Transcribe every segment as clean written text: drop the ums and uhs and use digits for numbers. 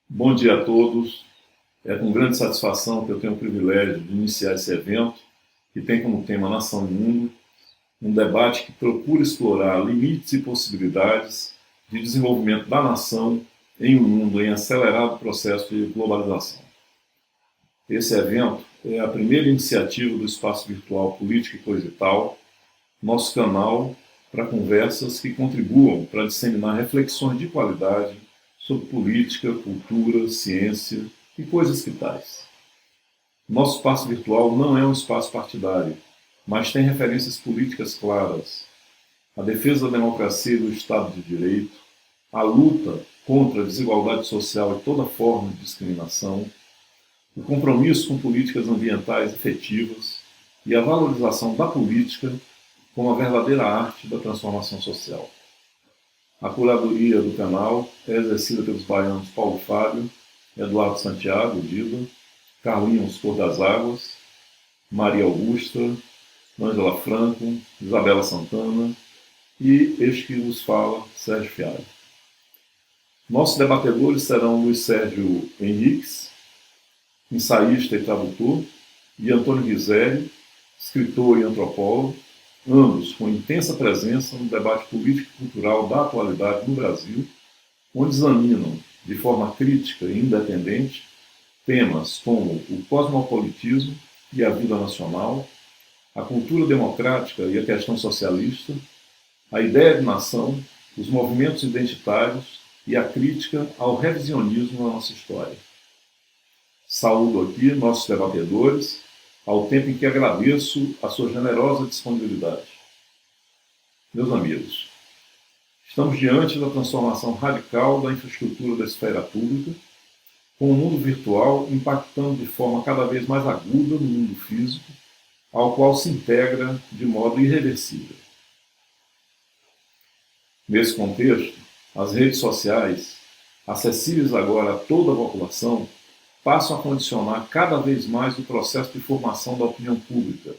Bom dia a todos. É com grande satisfação que eu tenho o privilégio de iniciar esse evento, que tem como tema Nação e Mundo, um debate que procura explorar limites e possibilidades de desenvolvimento da nação em um mundo em acelerado processo de globalização. Esse evento é a primeira iniciativa do Espaço Virtual Política e Coisa e Tal, nosso canal para conversas que contribuam para disseminar reflexões de qualidade sobre política, cultura, ciência e coisas que tais. Nosso espaço virtual não é um espaço partidário, mas tem referências políticas claras. A defesa da democracia e do Estado de Direito, a luta contra a desigualdade social e toda forma de discriminação, o compromisso com políticas ambientais efetivas e a valorização da política como a verdadeira arte da transformação social. A curadoria do canal é exercida pelos baianos Paulo Fábio, Eduardo Santiago, Diva, Carlinhos Cor das Águas, Maria Augusta, Ângela Franco, Isabela Santana e este que vos fala, Sérgio Fialho. Nossos debatedores serão Luiz Sérgio Henriques, ensaísta e tradutor, e Antônio Rizério, escritor e antropólogo, ambos com intensa presença no debate político e cultural da atualidade no Brasil, onde examinam, de forma crítica e independente, temas como o cosmopolitismo e a vida nacional, a cultura democrática e a questão socialista, a ideia de nação, os movimentos identitários e a crítica ao revisionismo na nossa história. Saúdo aqui nossos debatedores, ao tempo em que agradeço a sua generosa disponibilidade. Meus amigos, estamos diante da transformação radical da infraestrutura da esfera pública, com o mundo virtual impactando de forma cada vez mais aguda no mundo físico, ao qual se integra de modo irreversível. Nesse contexto, as redes sociais, acessíveis agora a toda a população, passam a condicionar cada vez mais o processo de formação da opinião pública,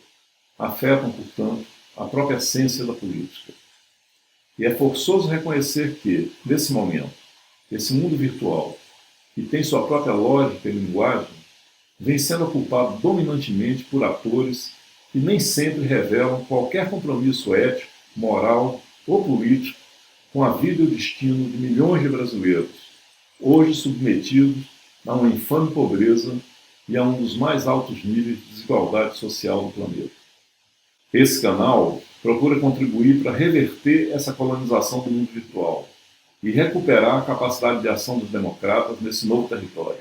afetam, portanto, a própria essência da política. E é forçoso reconhecer que, nesse momento, esse mundo virtual, que tem sua própria lógica e linguagem, vem sendo ocupado dominantemente por atores que nem sempre revelam qualquer compromisso ético, moral ou político com a vida e o destino de milhões de brasileiros, hoje submetidos a uma infame pobreza e a um dos mais altos níveis de desigualdade social do planeta. Esse canal procura contribuir para reverter essa colonização do mundo virtual e recuperar a capacidade de ação dos democratas nesse novo território.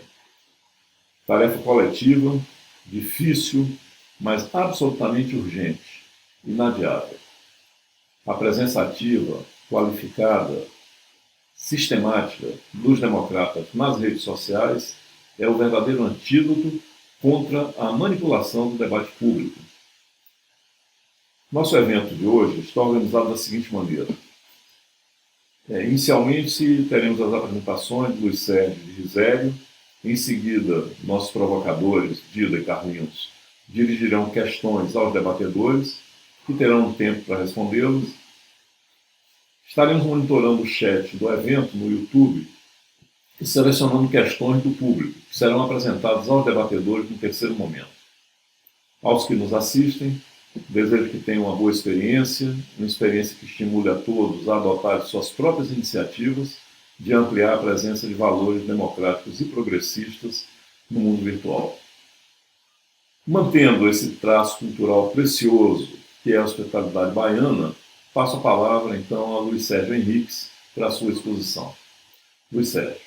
Tarefa coletiva, difícil, mas absolutamente urgente, inadiável. A presença ativa, qualificada, sistemática dos democratas nas redes sociais é o verdadeiro antídoto contra a manipulação do debate público. Nosso evento de hoje está organizado da seguinte maneira. Inicialmente, teremos as apresentações de Luiz Sérgio e Rizério. Em seguida, nossos provocadores, Dida e Carlinhos, dirigirão questões aos debatedores, que terão tempo para respondê-los. Estaremos monitorando o chat do evento no YouTube e selecionando questões do público, que serão apresentadas aos debatedores no terceiro momento. Aos que nos assistem, desejo que tenham uma boa experiência, uma experiência que estimule a todos a adotar suas próprias iniciativas de ampliar a presença de valores democráticos e progressistas no mundo virtual. Mantendo esse traço cultural precioso que é a hospitalidade baiana, passo a palavra, então, a Luiz Sérgio Henriques para a sua exposição. Luiz Sérgio.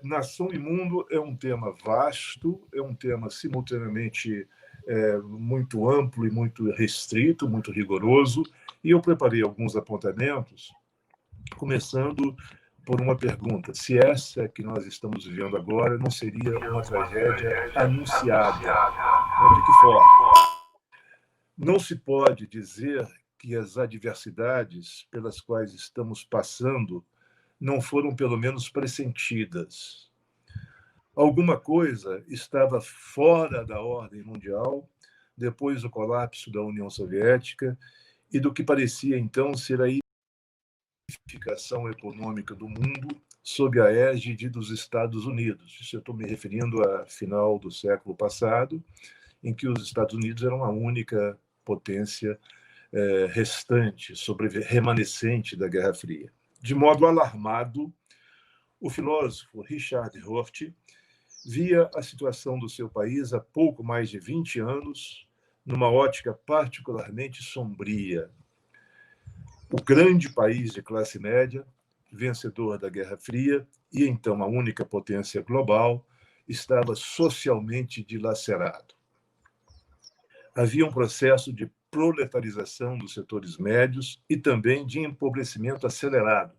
Nação e mundo é um tema vasto, é um tema simultaneamente muito amplo e muito restrito, muito rigoroso, e eu preparei alguns apontamentos, começando por uma pergunta: se essa que nós estamos vivendo agora não seria uma tragédia anunciada? De que forma? Não se pode dizer que as adversidades pelas quais estamos passando não foram, pelo menos, pressentidas. Alguma coisa estava fora da ordem mundial depois do colapso da União Soviética e do que parecia então ser a unificação econômica do mundo sob a égide dos Estados Unidos. Isso eu estou me referindo a final do século passado, em que os Estados Unidos eram a única potência restante, remanescente da Guerra Fria. De modo alarmado, o filósofo Richard Rorty via a situação do seu país há pouco mais de 20 anos numa ótica particularmente sombria. O grande país de classe média, vencedor da Guerra Fria e então a única potência global, estava socialmente dilacerado. Havia um processo de proletarização dos setores médios e também de empobrecimento acelerado,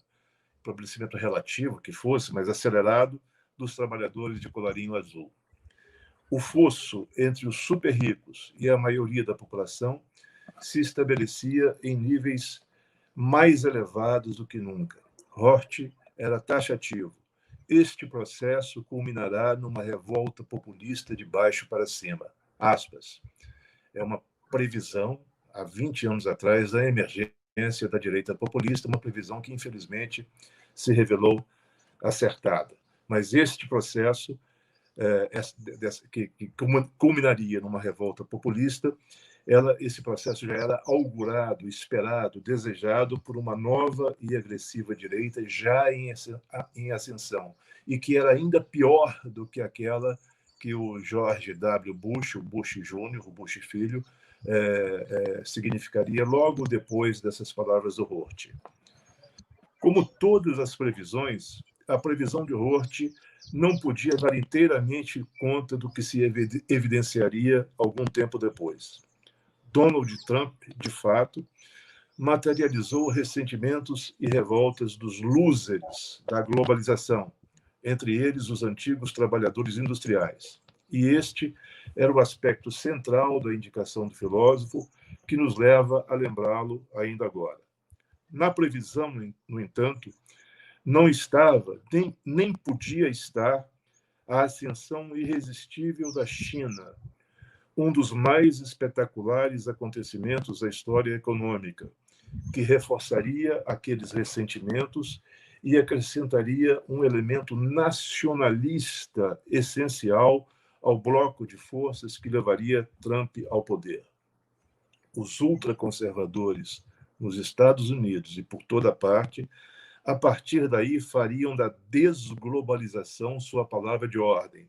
empobrecimento relativo que fosse, mas acelerado, dos trabalhadores de colarinho azul. O fosso entre os super ricos e a maioria da população se estabelecia em níveis mais elevados do que nunca. Rorty era taxativo. Este processo culminará numa revolta populista de baixo para cima. Aspas. É uma previsão, há 20 anos atrás, da emergência da direita populista, uma previsão que, infelizmente, se revelou acertada. Mas este processo, que culminaria numa revolta populista, esse processo já era augurado, esperado, desejado por uma nova e agressiva direita já em ascensão, e que era ainda pior do que aquela que o George W. Bush, o Bush Jr., o Bush Filho, significaria logo depois dessas palavras do Rorty. Como todas as previsões, a previsão de Rorty não podia dar inteiramente conta do que se evidenciaria algum tempo depois. Donald Trump, de fato, materializou ressentimentos e revoltas dos losers da globalização, entre eles os antigos trabalhadores industriais. E este era o aspecto central da indicação do filósofo, que nos leva a lembrá-lo ainda agora. Na previsão, no entanto, não estava, nem podia estar, a ascensão irresistível da China, um dos mais espetaculares acontecimentos da história econômica, que reforçaria aqueles ressentimentos e acrescentaria um elemento nacionalista essencial ao bloco de forças que levaria Trump ao poder. Os ultraconservadores nos Estados Unidos e por toda parte, a partir daí fariam da desglobalização sua palavra de ordem.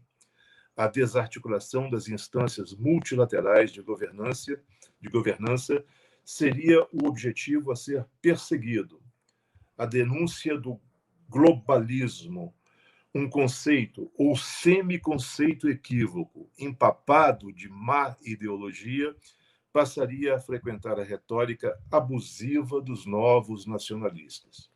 A desarticulação das instâncias multilaterais de governança seria o objetivo a ser perseguido. A denúncia do globalismo, um conceito ou semiconceito equívoco, empapado de má ideologia, passaria a frequentar a retórica abusiva dos novos nacionalistas.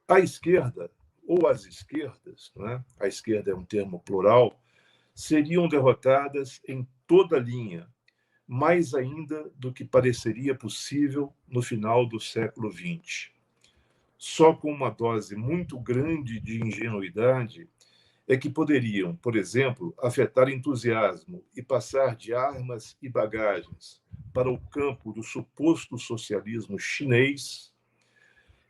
A esquerda, ou as esquerdas, né? A esquerda é um termo plural, seriam derrotadas em toda a linha, mais ainda do que pareceria possível no final do século XX. Só com uma dose muito grande de ingenuidade é que poderiam, por exemplo, afetar entusiasmo e passar de armas e bagagens para o campo do suposto socialismo chinês,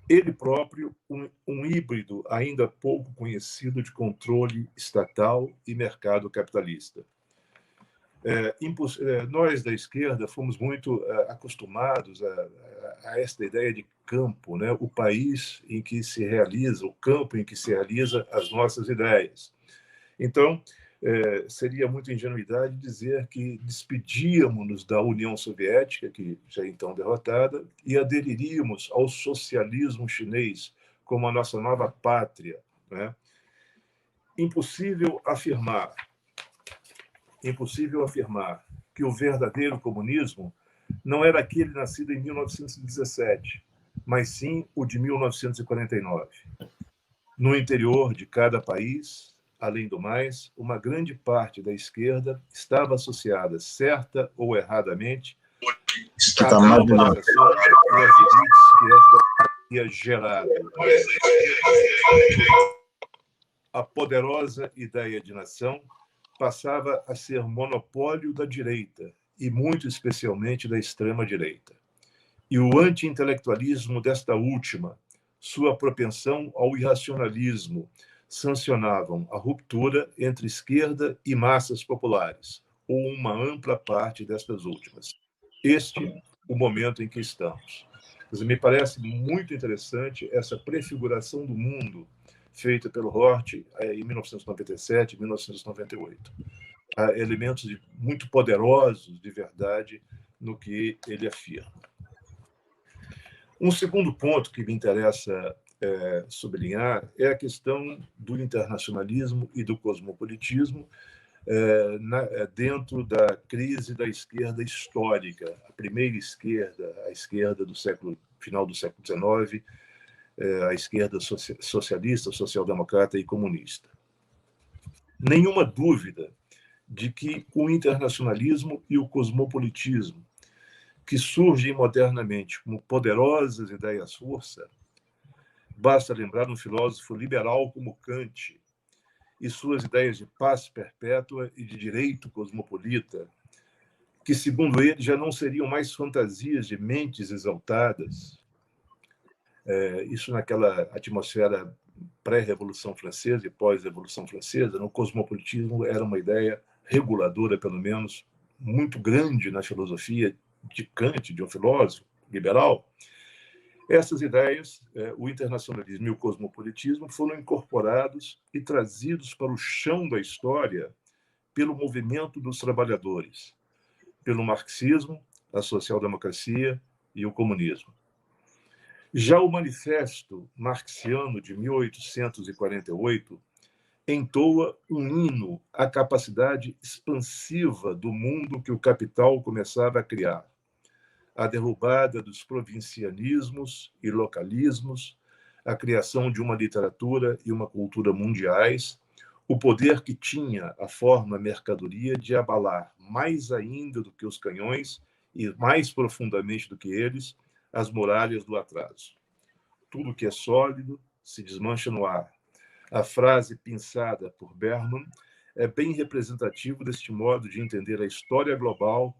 ele próprio um híbrido ainda pouco conhecido de controle estatal e mercado capitalista. Nós da esquerda fomos muito acostumados a esta ideia de campo, né? O país em que se realiza, o campo em que se realiza as nossas ideias. Então, seria muita ingenuidade dizer que despedíamos-nos da União Soviética, que já então derrotada, e aderiríamos ao socialismo chinês como a nossa nova pátria, né? Impossível afirmar que o verdadeiro comunismo não era aquele nascido em 1917, mas sim o de 1949. No interior de cada país, além do mais, uma grande parte da esquerda estava associada, certa ou erradamente, à globalização e às elites que esta havia gerado. a poderosa ideia de nação passava a ser monopólio da direita, e muito especialmente da extrema-direita. E o anti-intelectualismo desta última, sua propensão ao irracionalismo, sancionavam a ruptura entre esquerda e massas populares, ou uma ampla parte destas últimas. Este o momento em que estamos. Mas me parece muito interessante essa prefiguração do mundo feita pelo Hort em 1997 e 1998. Há elementos muito poderosos de verdade no que ele afirma. Um segundo ponto que me interessa sublinhar é a questão do internacionalismo e do cosmopolitismo dentro da crise da esquerda histórica, a primeira esquerda, a esquerda do final do século XIX, a esquerda socialista, social-democrata e comunista. Nenhuma dúvida de que o internacionalismo e o cosmopolitismo, que surgem modernamente como poderosas ideias-força, basta lembrar um filósofo liberal como Kant e suas ideias de paz perpétua e de direito cosmopolita, que, segundo ele, já não seriam mais fantasias de mentes exaltadas. Isso naquela atmosfera pré-Revolução Francesa e pós-Revolução Francesa, no cosmopolitismo era uma ideia reguladora, pelo menos, muito grande na filosofia de Kant, de um filósofo liberal. Essas ideias, o internacionalismo e o cosmopolitismo, foram incorporados e trazidos para o chão da história pelo movimento dos trabalhadores, pelo marxismo, a social-democracia e o comunismo. Já o Manifesto Marxiano de 1848 entoa um hino à capacidade expansiva do mundo que o capital começava a criar, a derrubada dos provincianismos e localismos, a criação de uma literatura e uma cultura mundiais, o poder que tinha a forma mercadoria de abalar mais ainda do que os canhões e mais profundamente do que eles as muralhas do atraso. Tudo que é sólido se desmancha no ar. A frase pensada por Berman é bem representativa deste modo de entender a história global,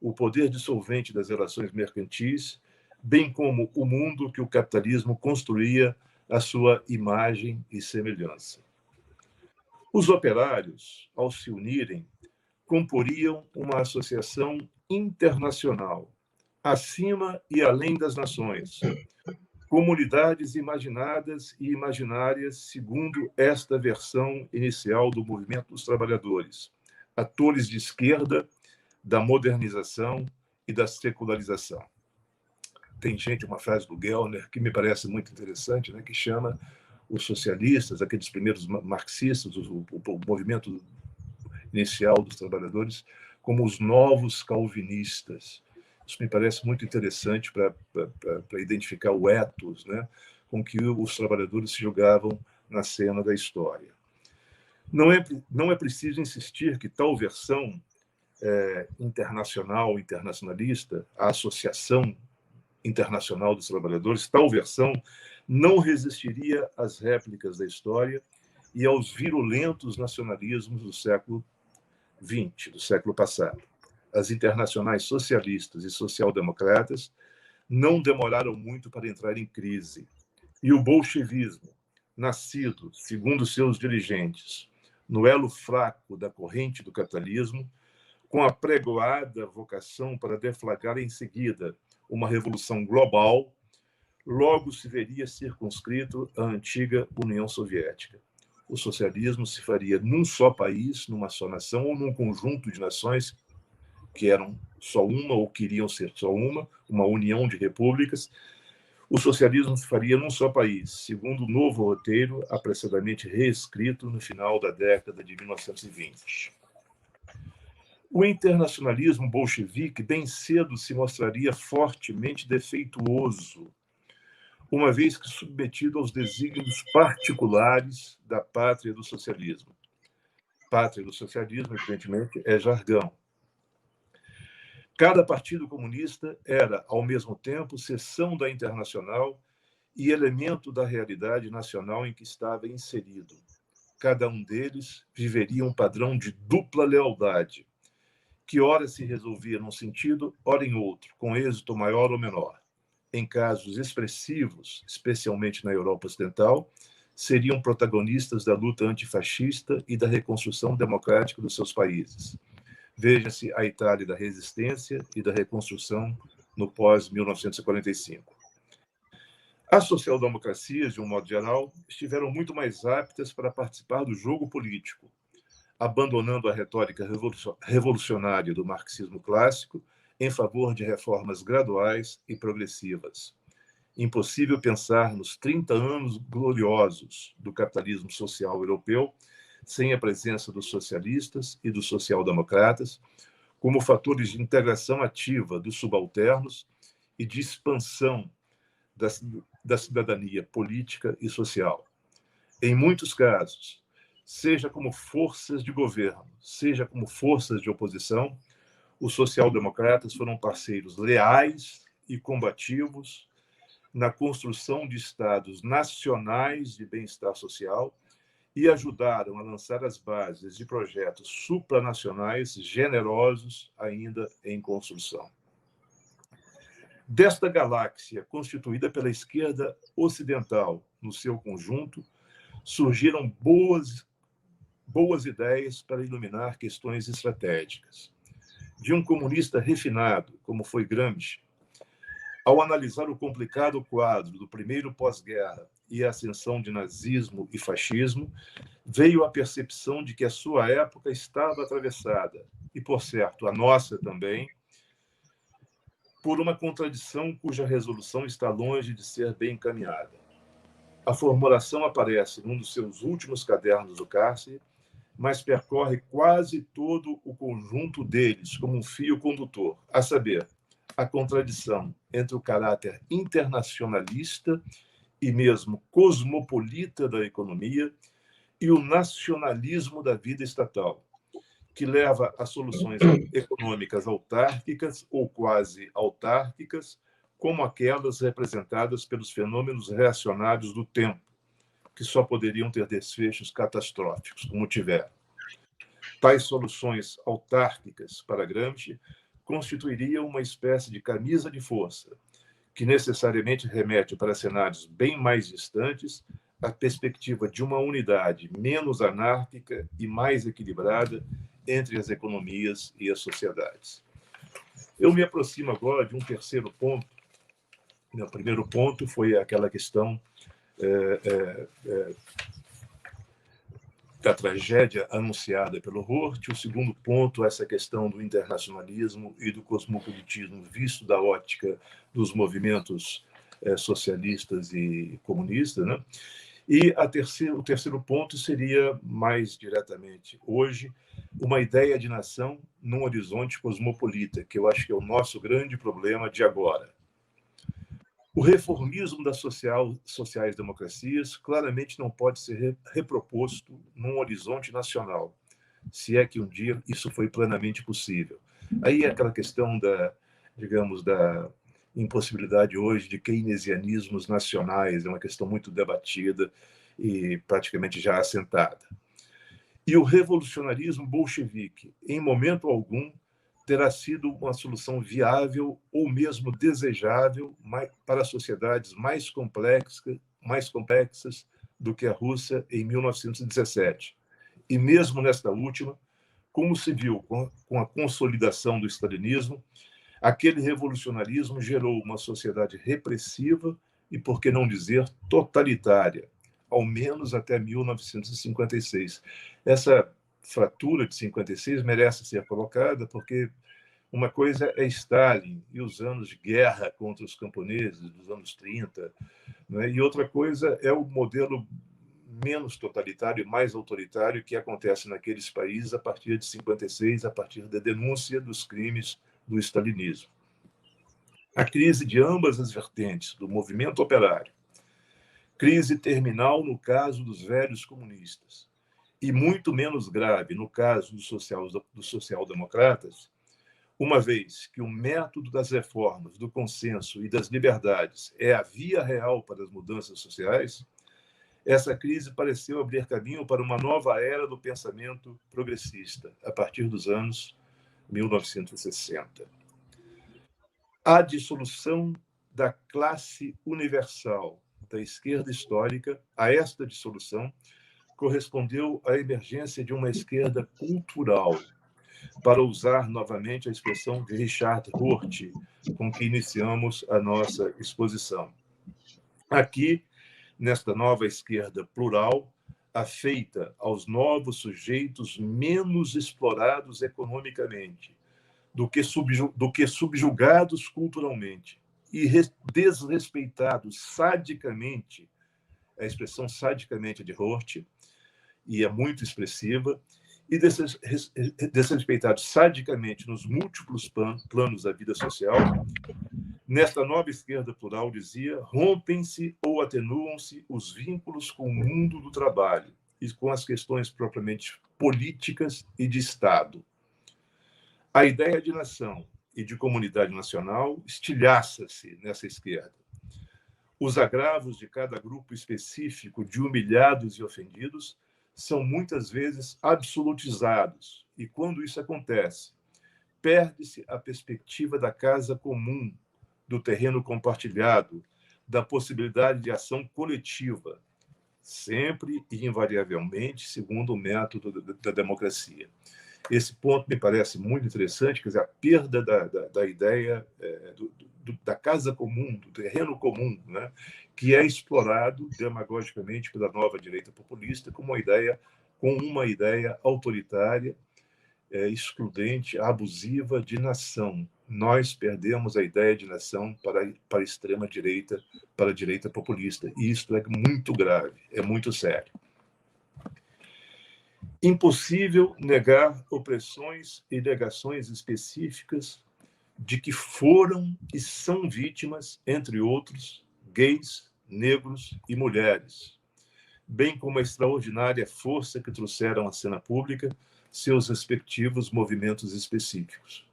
o poder dissolvente das relações mercantis, bem como o mundo que o capitalismo construía à sua imagem e semelhança. Os operários, ao se unirem, comporiam uma associação internacional, acima e além das nações, comunidades imaginadas e imaginárias segundo esta versão inicial do movimento dos trabalhadores, atores de esquerda, da modernização e da secularização. Tem uma frase do Gellner que me parece muito interessante, que chama os socialistas, aqueles primeiros marxistas, o movimento inicial dos trabalhadores, como os novos calvinistas. Isso me parece muito interessante para identificar o ethos, com que os trabalhadores se jogavam na cena da história. Não é preciso insistir que tal versão internacionalista, a Associação Internacional dos Trabalhadores, tal versão não resistiria às réplicas da história e aos virulentos nacionalismos do século XX, do século passado. As internacionais socialistas e social-democratas não demoraram muito para entrar em crise. E o bolchevismo, nascido, segundo seus dirigentes, no elo fraco da corrente do capitalismo, com a pregoada vocação para deflagrar em seguida uma revolução global, logo se veria circunscrito à antiga União Soviética. O socialismo se faria num só país, numa só nação, ou num conjunto de nações que eram só uma ou queriam ser só uma união de repúblicas. O socialismo se faria num só país, segundo o novo roteiro apressadamente reescrito no final da década de 1920. O internacionalismo bolchevique bem cedo se mostraria fortemente defeituoso, uma vez que submetido aos desígnios particulares da pátria do socialismo. Pátria do socialismo, evidentemente, é jargão. Cada partido comunista era, ao mesmo tempo, seção da Internacional e elemento da realidade nacional em que estava inserido. cada um deles viveria um padrão de dupla lealdade, que ora se resolvia num sentido, ora em outro, com êxito maior ou menor. Em casos expressivos, especialmente na Europa Ocidental, seriam protagonistas da luta antifascista e da reconstrução democrática dos seus países. Veja-se a Itália da resistência e da reconstrução no pós-1945. As social-democracias, de um modo geral, estiveram muito mais aptas para participar do jogo político, abandonando a retórica revolucionária do marxismo clássico em favor de reformas graduais e progressivas. Impossível pensar nos 30 anos gloriosos do capitalismo social europeu sem a presença dos socialistas e dos social-democratas como fatores de integração ativa dos subalternos e de expansão da cidadania política e social. Em muitos casos, seja como forças de governo, seja como forças de oposição, os social-democratas foram parceiros leais e combativos na construção de estados nacionais de bem-estar social e ajudaram a lançar as bases de projetos supranacionais generosos ainda em construção. Desta galáxia constituída pela esquerda ocidental no seu conjunto, surgiram boas ideias para iluminar questões estratégicas. De um comunista refinado, como foi Gramsci, ao analisar o complicado quadro do primeiro pós-guerra e a ascensão de nazismo e fascismo, veio a percepção de que a sua época estava atravessada, e, por certo, a nossa também, por uma contradição cuja resolução está longe de ser bem encaminhada. A formulação aparece num dos seus últimos cadernos do cárcere, mas percorre quase todo o conjunto deles como um fio condutor, a saber, a contradição entre o caráter internacionalista e mesmo cosmopolita da economia e o nacionalismo da vida estatal, que leva a soluções econômicas autárquicas ou quase autárquicas, como aquelas representadas pelos fenômenos reacionários do tempo, que só poderiam ter desfechos catastróficos, como tiveram. Tais soluções autárquicas, para Gramsci, constituiriam uma espécie de camisa de força, que necessariamente remete para cenários bem mais distantes a perspectiva de uma unidade menos anárquica e mais equilibrada entre as economias e as sociedades. Eu me aproximo agora de um terceiro ponto. O primeiro ponto foi aquela questão da tragédia anunciada pelo Hort. O segundo ponto, essa questão do internacionalismo e do cosmopolitismo visto da ótica dos movimentos socialistas e comunistas, né? E o terceiro ponto seria, mais diretamente hoje, uma ideia de nação num horizonte cosmopolita, que eu acho que é o nosso grande problema de agora. O reformismo das sociais-democracias claramente não pode ser reproposto num horizonte nacional, se é que um dia isso foi plenamente possível. Aí é aquela questão da impossibilidade hoje de keynesianismos nacionais, é uma questão muito debatida e praticamente já assentada. E o revolucionarismo bolchevique, em momento algum, terá sido uma solução viável ou mesmo desejável para sociedades mais complexas do que a Rússia em 1917. E mesmo nesta última, como se viu com a consolidação do stalinismo, aquele revolucionarismo gerou uma sociedade repressiva e, por que não dizer, totalitária, ao menos até 1956. Essa fratura de 56 merece ser colocada porque uma coisa é Stalin e os anos de guerra contra os camponeses dos anos 30, né? E outra coisa é o modelo menos totalitário e mais autoritário que acontece naqueles países a partir de 56, a partir da denúncia dos crimes do stalinismo. A crise de ambas as vertentes do movimento operário, crise terminal no caso dos velhos comunistas e muito menos grave no caso dos social-democratas, uma vez que o método das reformas, do consenso e das liberdades é a via real para as mudanças sociais, essa crise pareceu abrir caminho para uma nova era do pensamento progressista, a partir dos anos 1960. A dissolução da classe universal da esquerda histórica, a esta dissolução, correspondeu à emergência de uma esquerda cultural, para usar novamente a expressão de Richard Rorty, com que iniciamos a nossa exposição. Aqui, nesta nova esquerda plural, afeita aos novos sujeitos menos explorados economicamente, do que subjugados culturalmente e desrespeitados sadicamente, a expressão sadicamente de Rorty, e é muito expressiva, e desrespeitados sadicamente nos múltiplos planos da vida social. Nesta nova esquerda plural, dizia, rompem-se ou atenuam-se os vínculos com o mundo do trabalho e com as questões propriamente políticas e de Estado. A ideia de nação e de comunidade nacional estilhaça-se nessa esquerda. Os agravos de cada grupo específico de humilhados e ofendidos são muitas vezes absolutizados, e quando isso acontece, perde-se a perspectiva da casa comum, do terreno compartilhado, da possibilidade de ação coletiva, sempre e invariavelmente segundo o método da democracia. Esse ponto me parece muito interessante, quer dizer, a perda da ideia da casa comum, do terreno comum, né, que é explorado demagogicamente pela nova direita populista como uma ideia autoritária, excludente, abusiva de nação. Nós perdemos a ideia de nação para a extrema-direita, para a direita populista. E isto é muito grave, é muito sério. Impossível negar opressões e negações específicas de que foram e são vítimas, entre outros, gays, negros e mulheres, bem como a extraordinária força que trouxeram à cena pública seus respectivos movimentos específicos.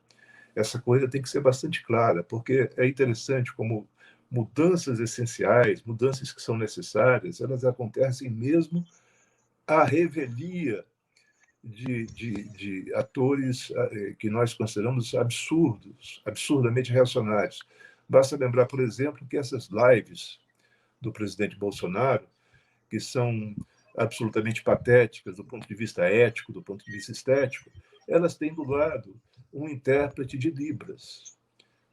Essa coisa tem que ser bastante clara, porque é interessante como mudanças essenciais, mudanças que são necessárias, elas acontecem mesmo à revelia de atores que nós consideramos absurdamente reacionários. Basta lembrar, por exemplo, que essas lives do presidente Bolsonaro, que são absolutamente patéticas do ponto de vista ético, do ponto de vista estético, elas têm do lado um intérprete de Libras,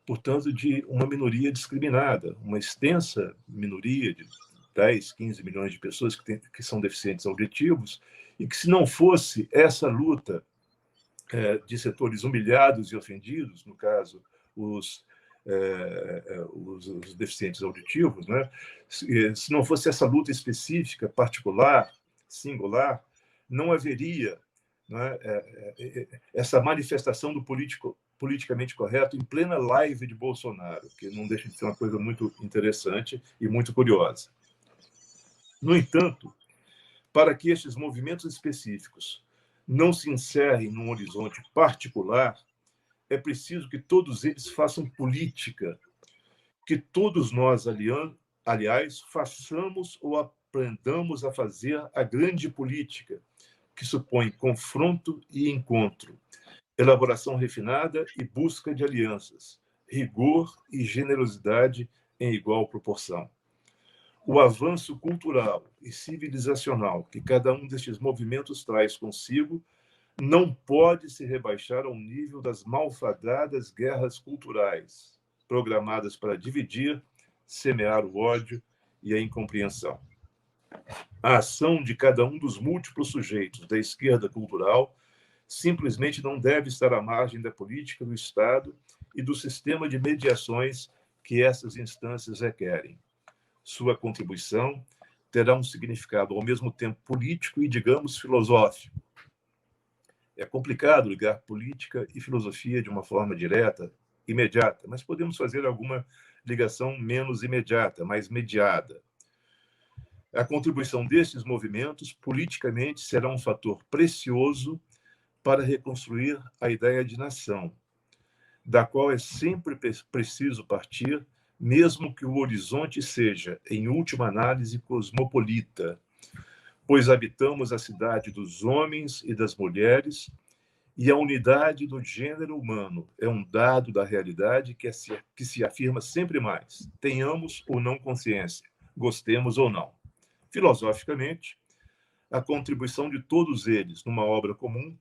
portanto, de uma minoria discriminada, uma extensa minoria de 10, 15 milhões de pessoas que são deficientes auditivos, e que, se não fosse essa luta de setores humilhados e ofendidos, no caso, os deficientes auditivos, né? Se não fosse essa luta específica, particular, singular, não haveria, né, essa manifestação do politicamente correto em plena live de Bolsonaro, que não deixa de ser uma coisa muito interessante e muito curiosa. No entanto, para que estes movimentos específicos não se encerrem num horizonte particular, é preciso que todos eles façam política, que todos nós, aliás, façamos ou aprendamos a fazer a grande política, que supõe confronto e encontro, elaboração refinada e busca de alianças, rigor e generosidade em igual proporção. O avanço cultural e civilizacional que cada um destes movimentos traz consigo não pode se rebaixar ao nível das malfadadas guerras culturais, programadas para dividir, semear o ódio e a incompreensão. A ação de cada um dos múltiplos sujeitos da esquerda cultural simplesmente não deve estar à margem da política do Estado e do sistema de mediações que essas instâncias requerem. Sua contribuição terá um significado ao mesmo tempo político e, digamos, filosófico. É complicado ligar política e filosofia de uma forma direta, imediata, mas podemos fazer alguma ligação menos imediata, mais mediada. A contribuição destes movimentos, politicamente, será um fator precioso para reconstruir a ideia de nação, da qual é sempre preciso partir, mesmo que o horizonte seja, em última análise, cosmopolita, pois habitamos a cidade dos homens e das mulheres, e a unidade do gênero humano é um dado da realidade que se afirma sempre mais, tenhamos ou não consciência, gostemos ou não. Filosoficamente, a contribuição de todos eles numa obra comum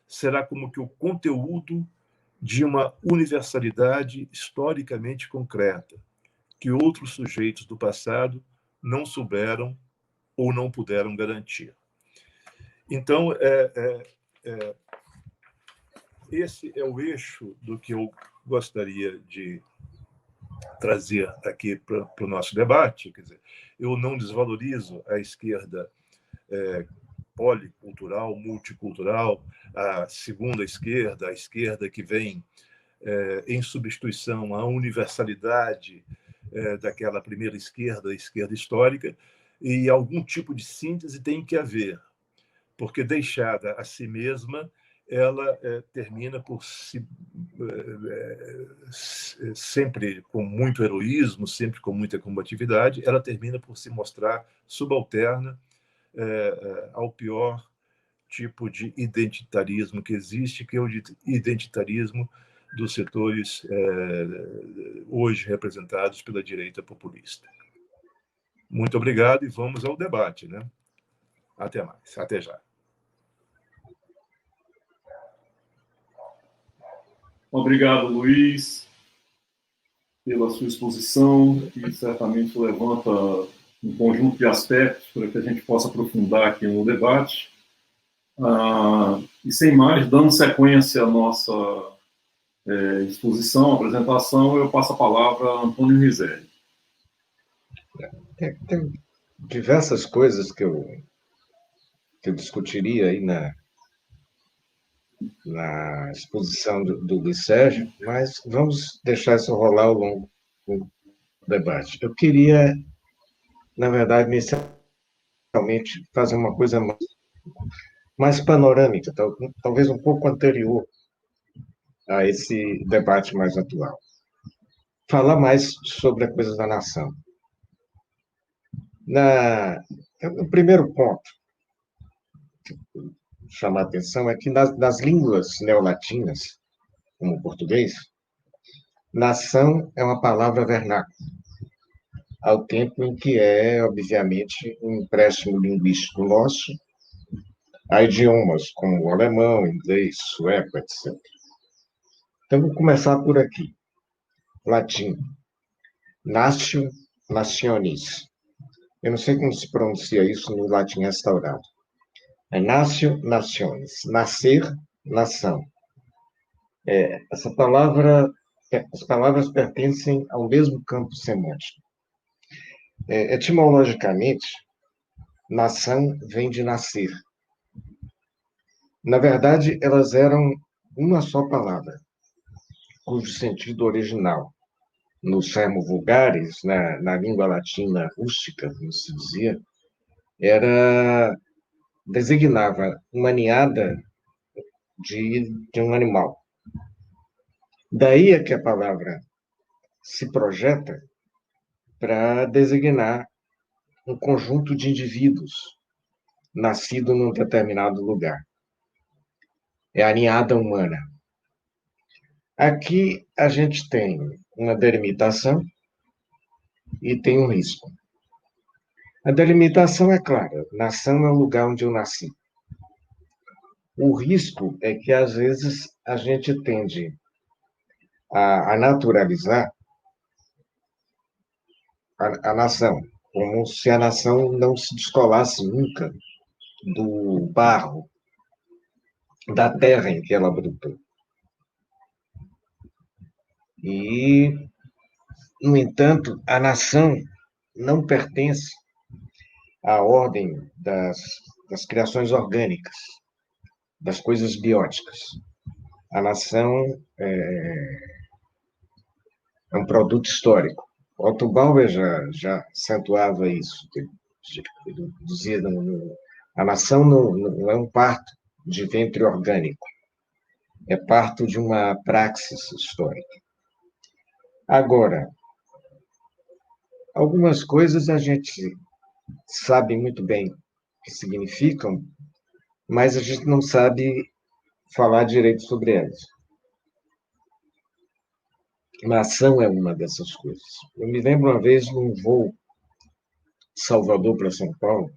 será como que o conteúdo de uma universalidade historicamente concreta, que outros sujeitos do passado não souberam ou não puderam garantir. Então, esse é o eixo do que eu gostaria de trazer aqui para o nosso debate. Quer dizer, eu não desvalorizo a esquerda policultural, multicultural, a segunda esquerda, a esquerda que vem em substituição à universalidade daquela primeira esquerda, a esquerda histórica, e algum tipo de síntese tem que haver, porque deixada a si mesma, ela termina por sempre com muito heroísmo, sempre com muita combatividade, ela termina por se mostrar subalterna ao pior tipo de identitarismo que existe, que é o identitarismo dos setores hoje representados pela direita populista. Muito obrigado e vamos ao debate, né? Até mais, até já. Obrigado, Luiz, pela sua exposição, que certamente levanta um conjunto de aspectos para que a gente possa aprofundar aqui no debate. E sem mais, dando sequência à nossa exposição, apresentação, eu passo a palavra a Antônio Rizeli. Tem diversas coisas que eu discutiria aí na exposição do Luiz Sérgio, mas vamos deixar isso rolar ao longo do debate. Eu queria, na verdade, inicialmente, fazer uma coisa mais panorâmica, talvez um pouco anterior a esse debate mais atual. Falar mais sobre a coisa da nação. O primeiro ponto que chamar a atenção é que nas línguas neolatinas, como o português, nação é uma palavra vernácula, ao tempo em que obviamente, um empréstimo linguístico nosso a idiomas como o alemão, inglês, sueco, etc. Então, vou começar por aqui. Latim. Natio nationis. Eu não sei como se pronuncia isso no latim restaurado. É natio nationis. Nascer, nação. As palavras pertencem ao mesmo campo semântico. Etimologicamente, nação vem de nascer. Na verdade, elas eram uma só palavra, cujo sentido original, no sermo vulgaris, na língua latina rústica, como se dizia, designava uma ninhada de um animal. Daí é que a palavra se projeta para designar um conjunto de indivíduos nascido num determinado lugar. É a ninhada humana. Aqui a gente tem uma delimitação e tem um risco. A delimitação é clara, nação é o lugar onde eu nasci. O risco é que, às vezes, a gente tende a naturalizar a nação, como se a nação não se descolasse nunca do barro, da terra em que ela brotou. E, no entanto, a nação não pertence à ordem das criações orgânicas, das coisas bióticas. A nação é um produto histórico. Otto Bauer já acentuava isso. Ele dizia a nação não é um parto de ventre orgânico, é parto de uma praxis histórica. Agora, algumas coisas a gente sabe muito bem que significam, mas a gente não sabe falar direito sobre elas. Nação é uma dessas coisas. Eu me lembro uma vez, num voo de Salvador para São Paulo,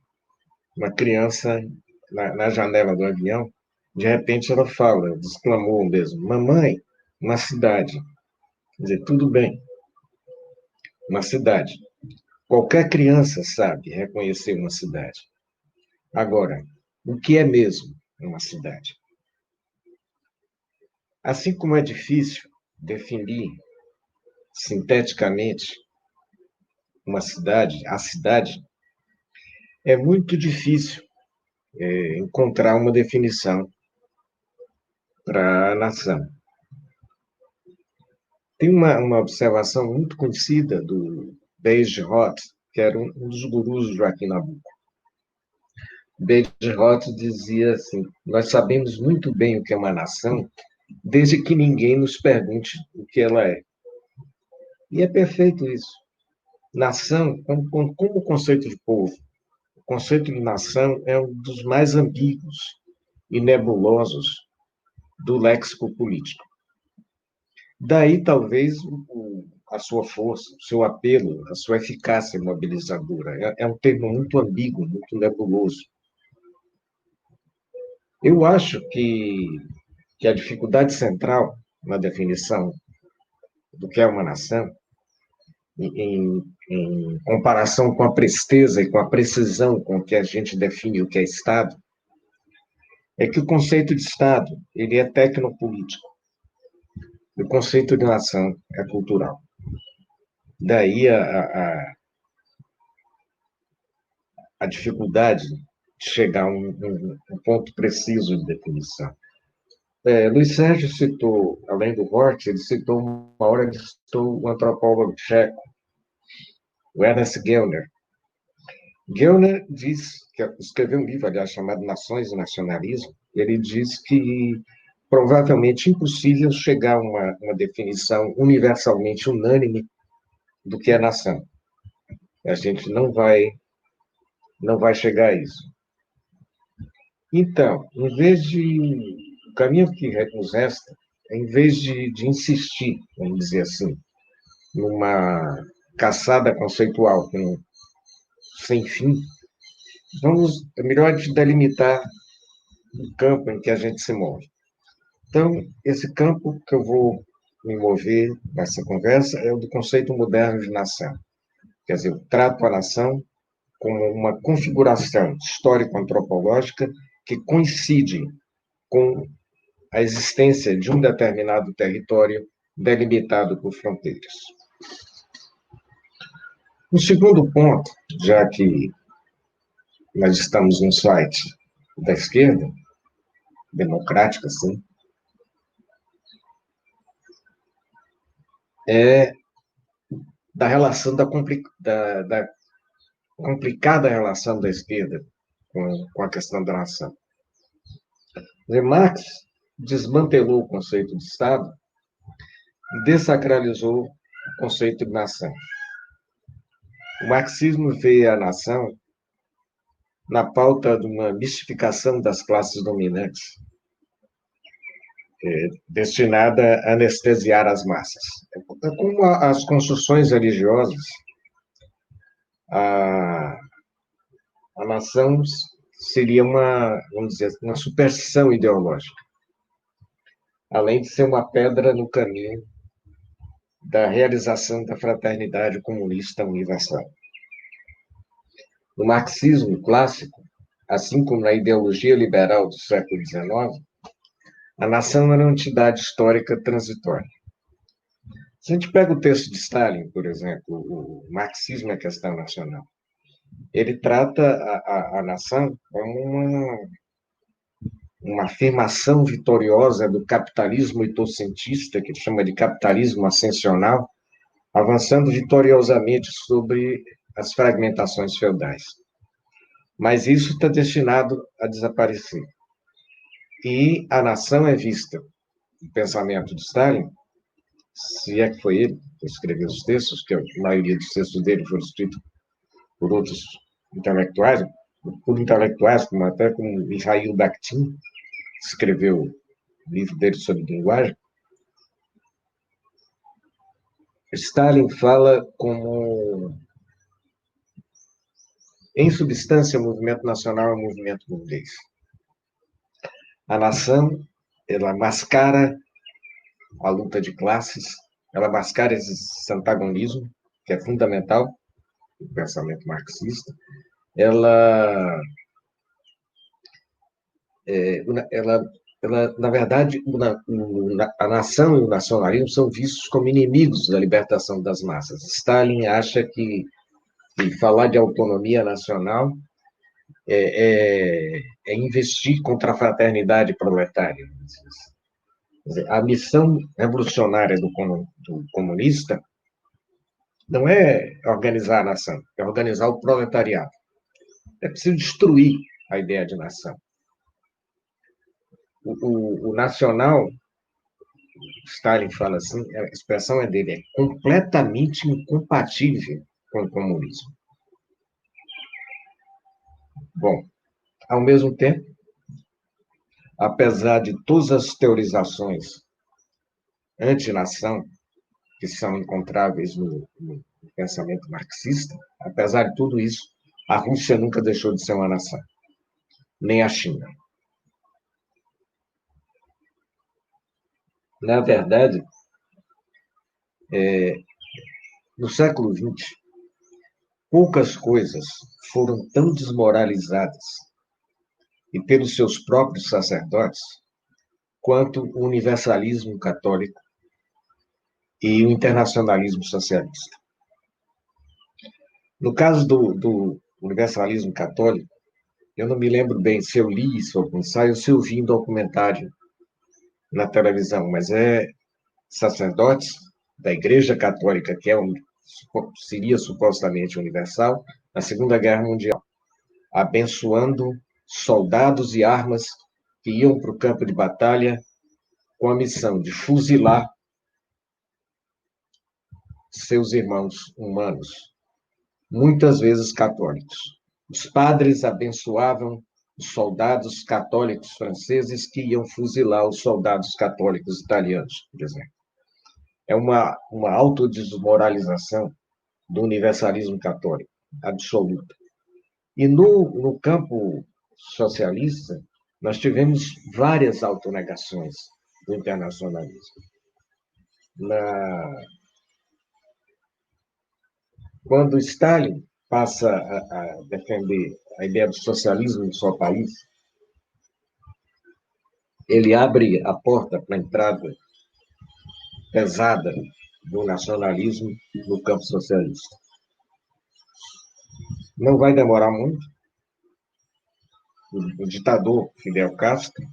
uma criança na janela do avião, de repente ela fala, exclamou mesmo, mamãe, uma cidade. Quer dizer, tudo bem, uma cidade. Qualquer criança sabe reconhecer uma cidade. Agora, o que é mesmo uma cidade? Assim como é difícil definir sinteticamente uma cidade, a cidade, é muito difícil encontrar uma definição para a nação. Tem uma observação muito conhecida do Beij-Roth, que era um dos gurus do Joaquim Nabuco. Beij-Roth dizia assim: nós sabemos muito bem o que é uma nação, desde que ninguém nos pergunte o que ela é. E é perfeito isso. Nação, como conceito de povo, o conceito de nação é um dos mais ambíguos e nebulosos do léxico político. Daí, talvez, a sua força, o seu apelo, a sua eficácia mobilizadora. É um termo muito ambíguo, muito nebuloso. Eu acho que a dificuldade central na definição do que é uma nação, em comparação com a presteza e com a precisão com que a gente define o que é Estado, é que o conceito de Estado ele é tecnopolítico. O conceito de nação é cultural. Daí a dificuldade de chegar a um ponto preciso de definição. Luiz Sérgio citou, além do Hort, ele citou uma hora, ele citou o antropólogo tcheco, o Ernest Gellner. Gellner escreveu um livro, aliás, chamado Nações e Nacionalismo. Ele diz que provavelmente é impossível chegar a uma definição universalmente unânime do que é nação. A gente não vai chegar a isso. Então, o caminho que nos resta, em vez de insistir, vamos dizer assim, numa caçada conceitual sem fim, é melhor delimitar o campo em que a gente se move. Então, esse campo que eu vou me mover nessa conversa é o do conceito moderno de nação. Quer dizer, eu trato a nação como uma configuração histórico-antropológica que coincide com a existência de um determinado território delimitado por fronteiras. O segundo ponto, já que nós estamos num site da esquerda, democrática, sim, é da relação da complicada relação da esquerda com a questão da nação. Marx desmantelou o conceito de Estado e desacralizou o conceito de nação. O marxismo vê a nação na pauta de uma mistificação das classes dominantes, destinada a anestesiar as massas. Como as construções religiosas, a nação seria vamos dizer, uma superstição ideológica, além de ser uma pedra no caminho da realização da fraternidade comunista universal. No marxismo clássico, assim como na ideologia liberal do século XIX, a nação era uma entidade histórica transitória. Se a gente pega o texto de Stalin, por exemplo, o Marxismo e a Questão Nacional, ele trata a nação como uma afirmação vitoriosa do capitalismo hitocentista, que ele chama de capitalismo ascensional, avançando vitoriosamente sobre as fragmentações feudais. Mas isso está destinado a desaparecer. E a nação é vista, no pensamento de Stalin, se é que foi ele que escreveu os textos, que a maioria dos textos dele foram escritos por outros intelectuais, por intelectuais, até como Mikhail Bakhtin, que escreveu o livro dele sobre linguagem. Stalin fala como, em substância, o movimento nacional é um movimento burguês. A nação, ela mascara a luta de classes, ela mascara esse antagonismo, que é fundamental no pensamento marxista. Na verdade, a nação e o nacionalismo são vistos como inimigos da libertação das massas. Stalin acha que falar de autonomia nacional é investir contra a fraternidade proletária. Quer dizer, a missão revolucionária do comunista não é organizar a nação, é organizar o proletariado. É preciso destruir a ideia de nação. O nacional, Stalin fala assim, a expressão é dele, é completamente incompatível com o comunismo. Bom, ao mesmo tempo, apesar de todas as teorizações anti-nação que são encontráveis no pensamento marxista, apesar de tudo isso, a Rússia nunca deixou de ser uma nação, nem a China. Na verdade, no século XX, poucas coisas foram tão desmoralizadas e pelos seus próprios sacerdotes quanto o universalismo católico e o internacionalismo socialista. No caso do universalismo católico, eu não me lembro bem se eu li isso algum ensaio ou se eu vi um documentário na televisão, mas sacerdotes da Igreja Católica, que seria supostamente universal, na Segunda Guerra Mundial, abençoando soldados e armas que iam para o campo de batalha com a missão de fuzilar seus irmãos humanos, muitas vezes católicos. Os padres abençoavam os soldados católicos franceses que iam fuzilar os soldados católicos italianos, por exemplo. É uma autodesmoralização do universalismo católico, absoluta. E no campo socialista, nós tivemos várias autonegações do internacionalismo. Quando Stalin passa a defender a ideia do socialismo no seu país, ele abre a porta para a entrada pesada do nacionalismo no campo socialista. Não vai demorar muito. O ditador Fidel Castro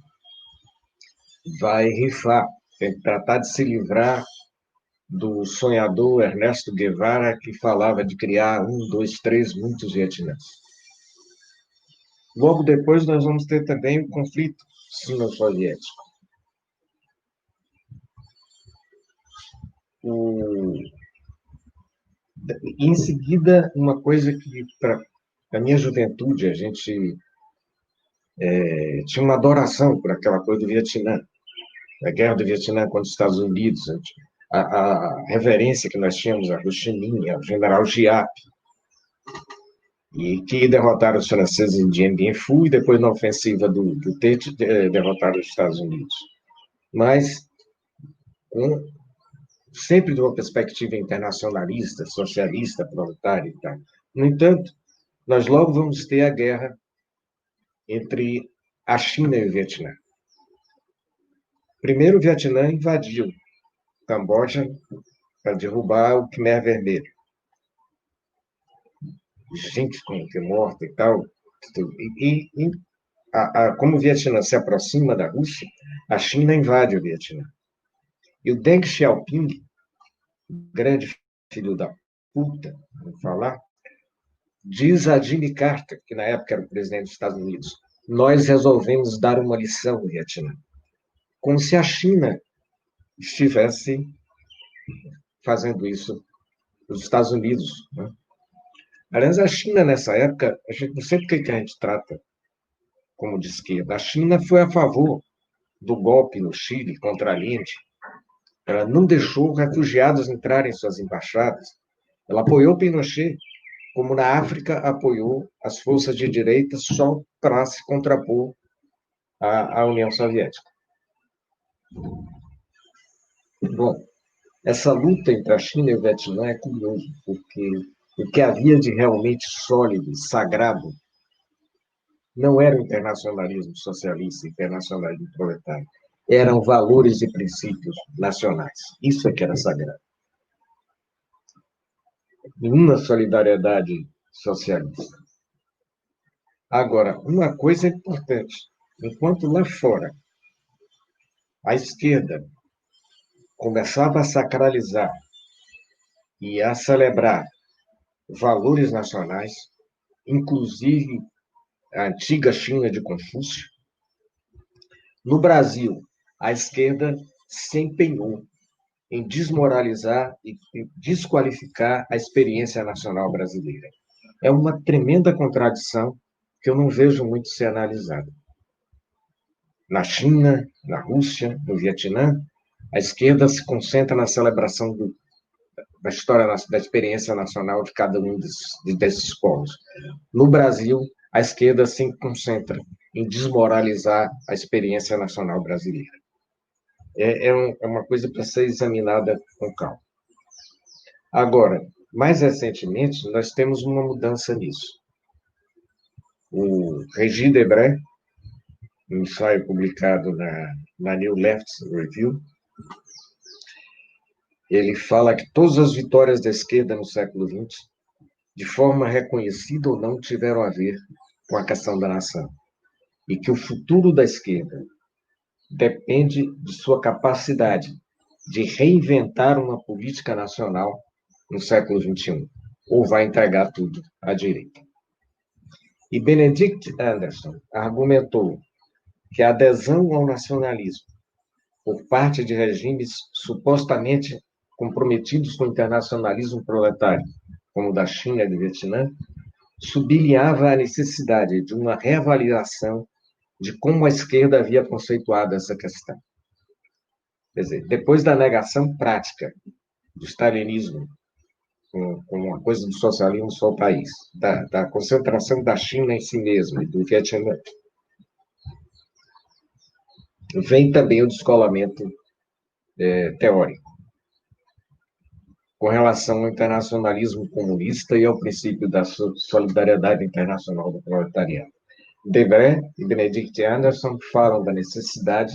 vai rifar, tratar de se livrar do sonhador Ernesto Guevara, que falava de criar 1, 2, 3, muitos Vietnãs. Logo depois, nós vamos ter também o conflito sino-soviético. Em seguida, uma coisa que, para a minha juventude, a gente tinha uma adoração por aquela coisa do Vietnã, a guerra do Vietnã contra os Estados Unidos, a reverência que nós tínhamos a Ho Chi Minh, ao general Giap, e que derrotaram os franceses em Dien Bien Phu e depois na ofensiva do Tet derrotaram os Estados Unidos. Mas sempre de uma perspectiva internacionalista, socialista, proletária e tal. No entanto, nós logo vamos ter a guerra entre a China e o Vietnã. Primeiro, o Vietnã invadiu Camboja para derrubar o Khmer Vermelho. Gente com que morta e tal. Como o Vietnã se aproxima da Rússia, a China invade o Vietnã. E o Deng Xiaoping, grande filho da puta, vamos falar, diz a Jimmy Carter, que na época era o presidente dos Estados Unidos, nós resolvemos dar uma lição ao Vietnã. Como se a China estivesse fazendo isso nos Estados Unidos. Né? Aliás, a China, nessa época, a gente não sei por que a gente trata como de esquerda. A China foi a favor do golpe no Chile contra Allende. Ela não deixou refugiados entrarem em suas embaixadas. Ela apoiou Pinochet, como na África apoiou as forças de direita só para se contrapor à União Soviética. Bom, essa luta entre a China e o Vietnã é curioso, porque o que havia de realmente sólido, sagrado, não era o internacionalismo socialista, o internacionalismo proletário. Eram valores e princípios nacionais. Isso é que era sagrado. Uma solidariedade socialista. Agora, uma coisa é importante. Enquanto lá fora a esquerda começava a sacralizar e a celebrar valores nacionais, inclusive a antiga China de Confúcio, no Brasil, a esquerda se empenhou em desmoralizar e desqualificar a experiência nacional brasileira. É uma tremenda contradição que eu não vejo muito ser analisada. Na China, na Rússia, no Vietnã, a esquerda se concentra na celebração da história, da experiência nacional de cada um desses povos. No Brasil, a esquerda se concentra em desmoralizar a experiência nacional brasileira. É uma coisa para ser examinada com calma. Agora, mais recentemente, nós temos uma mudança nisso. O Régis Debray, um ensaio publicado na New Left Review, ele fala que todas as vitórias da esquerda no século XX, de forma reconhecida ou não, tiveram a ver com a questão da nação. E que o futuro da esquerda depende de sua capacidade de reinventar uma política nacional no século XXI, ou vai entregar tudo à direita. E Benedict Anderson argumentou que a adesão ao nacionalismo por parte de regimes supostamente comprometidos com o internacionalismo proletário, como o da China e do Vietnã, sublinhava a necessidade de uma reavaliação de como a esquerda havia conceituado essa questão. Quer dizer, depois da negação prática do stalinismo como uma coisa do socialismo só o país, da concentração da China em si mesma e do Vietnã, vem também o descolamento teórico com relação ao internacionalismo comunista e ao princípio da solidariedade internacional do proletariado. Debray e Benedict Anderson falam da necessidade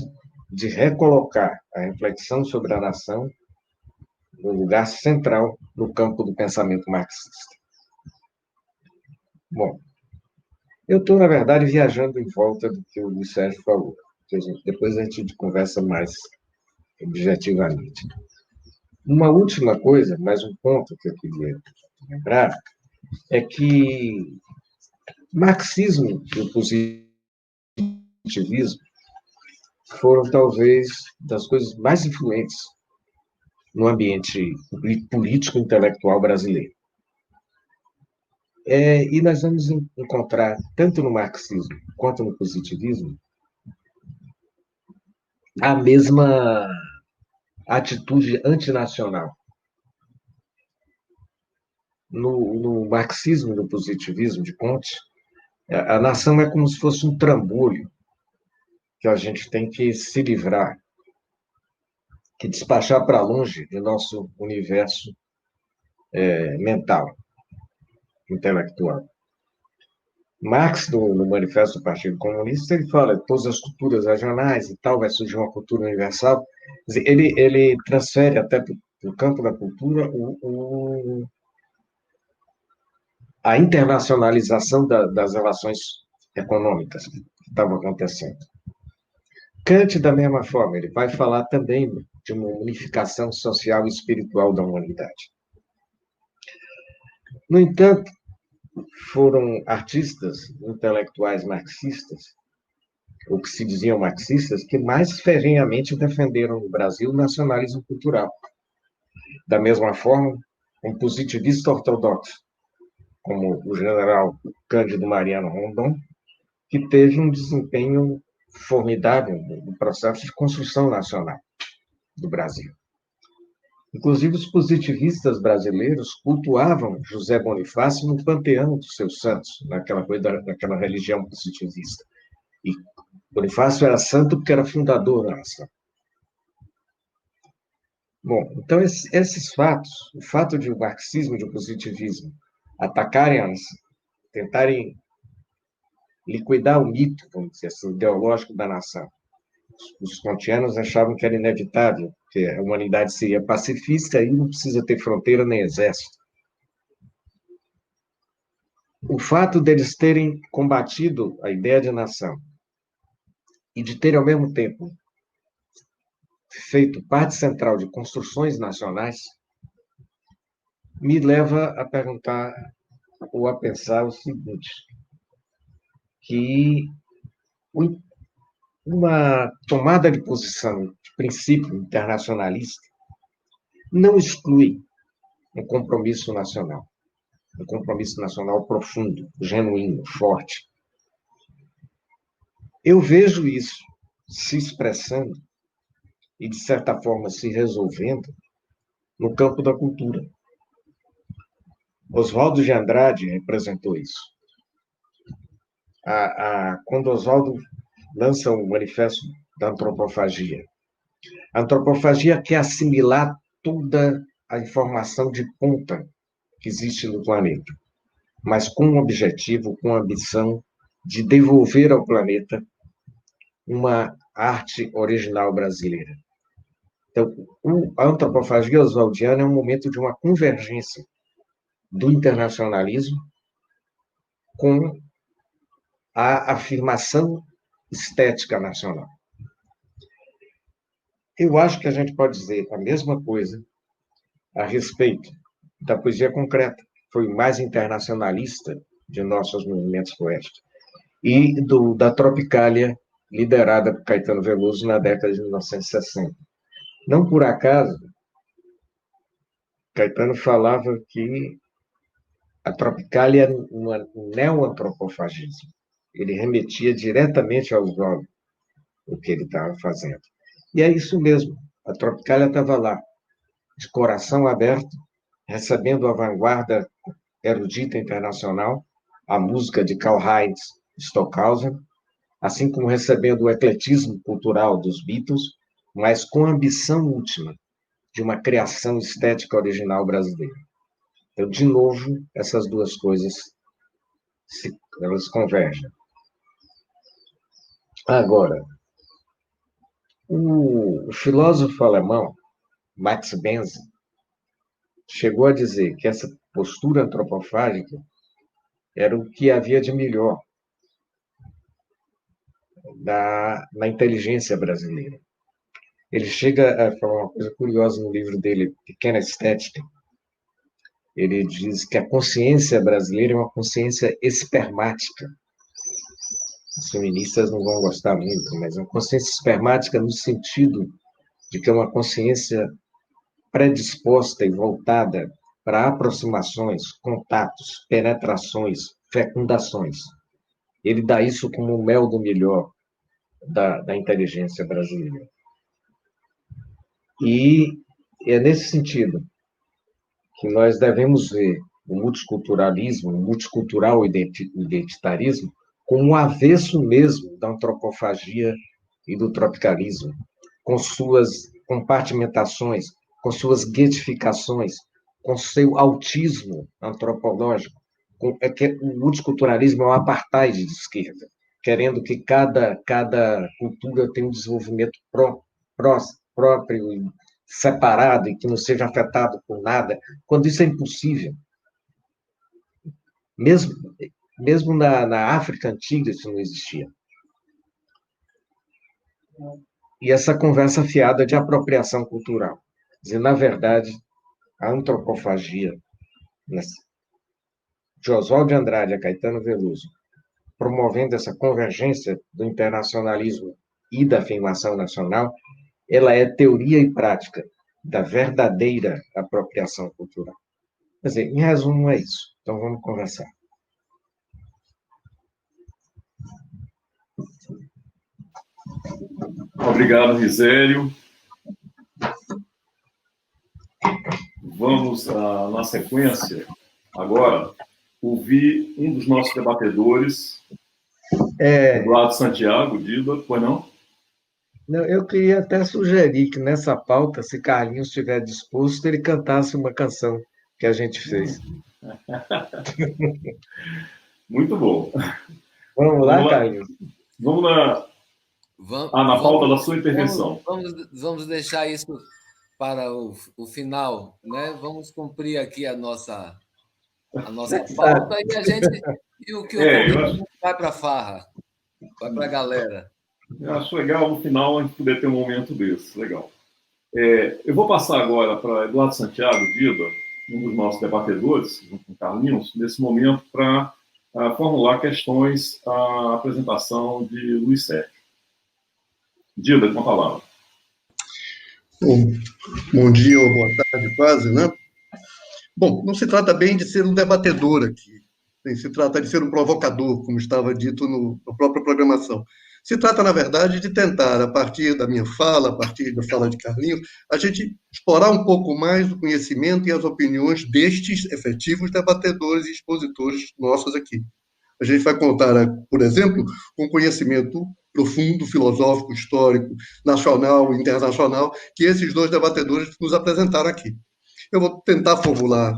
de recolocar a reflexão sobre a nação no lugar central no campo do pensamento marxista. Bom, eu estou, na verdade, viajando em volta do que o Luiz Sérgio falou. Depois a gente conversa mais objetivamente. Uma última coisa, mais um ponto que eu queria lembrar, é que marxismo e o positivismo foram, talvez, das coisas mais influentes no ambiente político-intelectual brasileiro. E nós vamos encontrar, tanto no marxismo quanto no positivismo, a mesma atitude antinacional. No marxismo e no positivismo de Comte, a nação é como se fosse um trambolho que a gente tem que se livrar, que despachar para longe do nosso universo mental, intelectual. Marx, no Manifesto do Partido Comunista, ele fala que todas as culturas regionais e tal, vai surgir uma cultura universal. Ele transfere até para o campo da cultura a internacionalização das relações econômicas que estavam acontecendo. Kant, da mesma forma, ele vai falar também de uma unificação social e espiritual da humanidade. No entanto, foram artistas intelectuais marxistas, ou que se diziam marxistas, que mais ferrenhamente defenderam no Brasil o nacionalismo cultural. Da mesma forma, um positivista ortodoxo, como o general Cândido Mariano Rondon, que teve um desempenho formidável no processo de construção nacional do Brasil. Inclusive, os positivistas brasileiros cultuavam José Bonifácio no panteão dos seus santos, naquela religião positivista. E Bonifácio era santo porque era fundador da nação. Bom, então esses fatos, o fato de o marxismo e de o positivismo tentarem liquidar o mito, vamos dizer assim, ideológico da nação. Os kantianos achavam que era inevitável, que a humanidade seria pacifista e não precisa ter fronteira nem exército. O fato deles terem combatido a ideia de nação e de terem, ao mesmo tempo, feito parte central de construções nacionais, me leva a perguntar ou a pensar o seguinte, que uma tomada de posição de princípio internacionalista não exclui um compromisso nacional profundo, genuíno, forte. Eu vejo isso se expressando e, de certa forma, se resolvendo no campo da cultura. Oswaldo de Andrade representou isso. Quando Oswaldo lança o Manifesto da Antropofagia, a antropofagia quer assimilar toda a informação de ponta que existe no planeta, mas com um objetivo, com a ambição de devolver ao planeta uma arte original brasileira. Então, a antropofagia oswaldiana é um momento de uma convergência do internacionalismo com a afirmação estética nacional. Eu acho que a gente pode dizer a mesma coisa a respeito da poesia concreta, foi o mais internacionalista de nossos movimentos poéticos, e da Tropicália, liderada por Caetano Veloso na década de 1960. Não por acaso, Caetano falava que a Tropicália era um neoantropofagismo. Ele remetia diretamente ao Oswaldo, o que ele estava fazendo. E é isso mesmo, a Tropicália estava lá, de coração aberto, recebendo a vanguarda erudita internacional, a música de Karlheinz Stockhausen, assim como recebendo o ecletismo cultural dos Beatles, mas com a ambição última de uma criação estética original brasileira. Então, de novo, essas duas coisas elas convergem. Agora, o filósofo alemão Max Benz chegou a dizer que essa postura antropofágica era o que havia de melhor na inteligência brasileira. Ele chega a falar uma coisa curiosa no livro dele, Pequena Estética. Ele diz que a consciência brasileira é uma consciência espermática. Os feministas não vão gostar muito, mas é uma consciência espermática no sentido de que é uma consciência predisposta e voltada para aproximações, contatos, penetrações, fecundações. Ele dá isso como o mel do melhor da inteligência brasileira. E é nesse sentido que nós devemos ver o multiculturalismo, o multicultural identitarismo, como um avesso mesmo da antropofagia e do tropicalismo, com suas compartimentações, com suas guetificações, com seu autismo antropológico. O multiculturalismo é um apartheid de esquerda, querendo que cada cultura tenha um desenvolvimento próprio e separado e que não seja afetado por nada, quando isso é impossível. Mesmo na África antiga isso não existia. E essa conversa fiada de apropriação cultural. Quer dizer, na verdade, a antropofagia de Oswaldo de Andrade a Caetano Veloso, promovendo essa convergência do internacionalismo e da afirmação nacional, ela é teoria e prática da verdadeira apropriação cultural. Quer dizer, em resumo, é isso. Então, vamos conversar. Obrigado, Risério. Vamos, na sequência, agora, ouvir um dos nossos debatedores, Eduardo Santiago, Dida, pois não? Não, eu queria até sugerir que nessa pauta, se Carlinhos estiver disposto, ele cantasse uma canção que a gente fez. Muito bom. Vamos lá, Carlinhos? Vamos na pauta da sua intervenção. Vamos deixar isso para o final, né? Vamos cumprir aqui a nossa pauta e o que ocorrer vai para a farra, vai para a galera. Eu acho legal, no final, a gente poder ter um momento desse. Legal. Eu vou passar agora para Eduardo Santiago Dida, um dos nossos debatedores, junto com o Carlinhos, nesse momento, para formular questões à apresentação de Luiz Sérgio. Dida, com a palavra. Bom dia ou boa tarde, quase, né? Bom, não se trata bem de ser um debatedor aqui, se trata de ser um provocador, como estava dito na própria programação. Se trata, na verdade, de tentar, a partir da minha fala, a partir da fala de Carlinhos, a gente explorar um pouco mais o conhecimento e as opiniões destes efetivos debatedores e expositores nossos aqui. A gente vai contar, por exemplo, com conhecimento profundo, filosófico, histórico, nacional e internacional, que esses dois debatedores nos apresentaram aqui. Eu vou tentar formular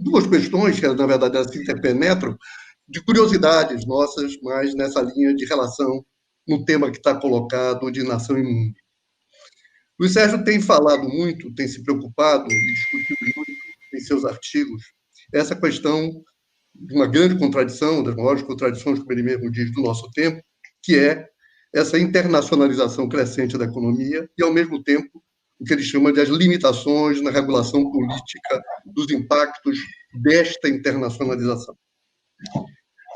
duas questões, que, na verdade, elas se interpenetram, de curiosidades nossas, mas nessa linha de relação no tema que está colocado de nação e mundo. Luiz Sérgio tem falado muito, tem se preocupado e discutido muito em seus artigos essa questão de uma grande contradição, das maiores contradições, como ele mesmo diz, do nosso tempo, que é essa internacionalização crescente da economia e, ao mesmo tempo, o que ele chama de as limitações na regulação política dos impactos desta internacionalização.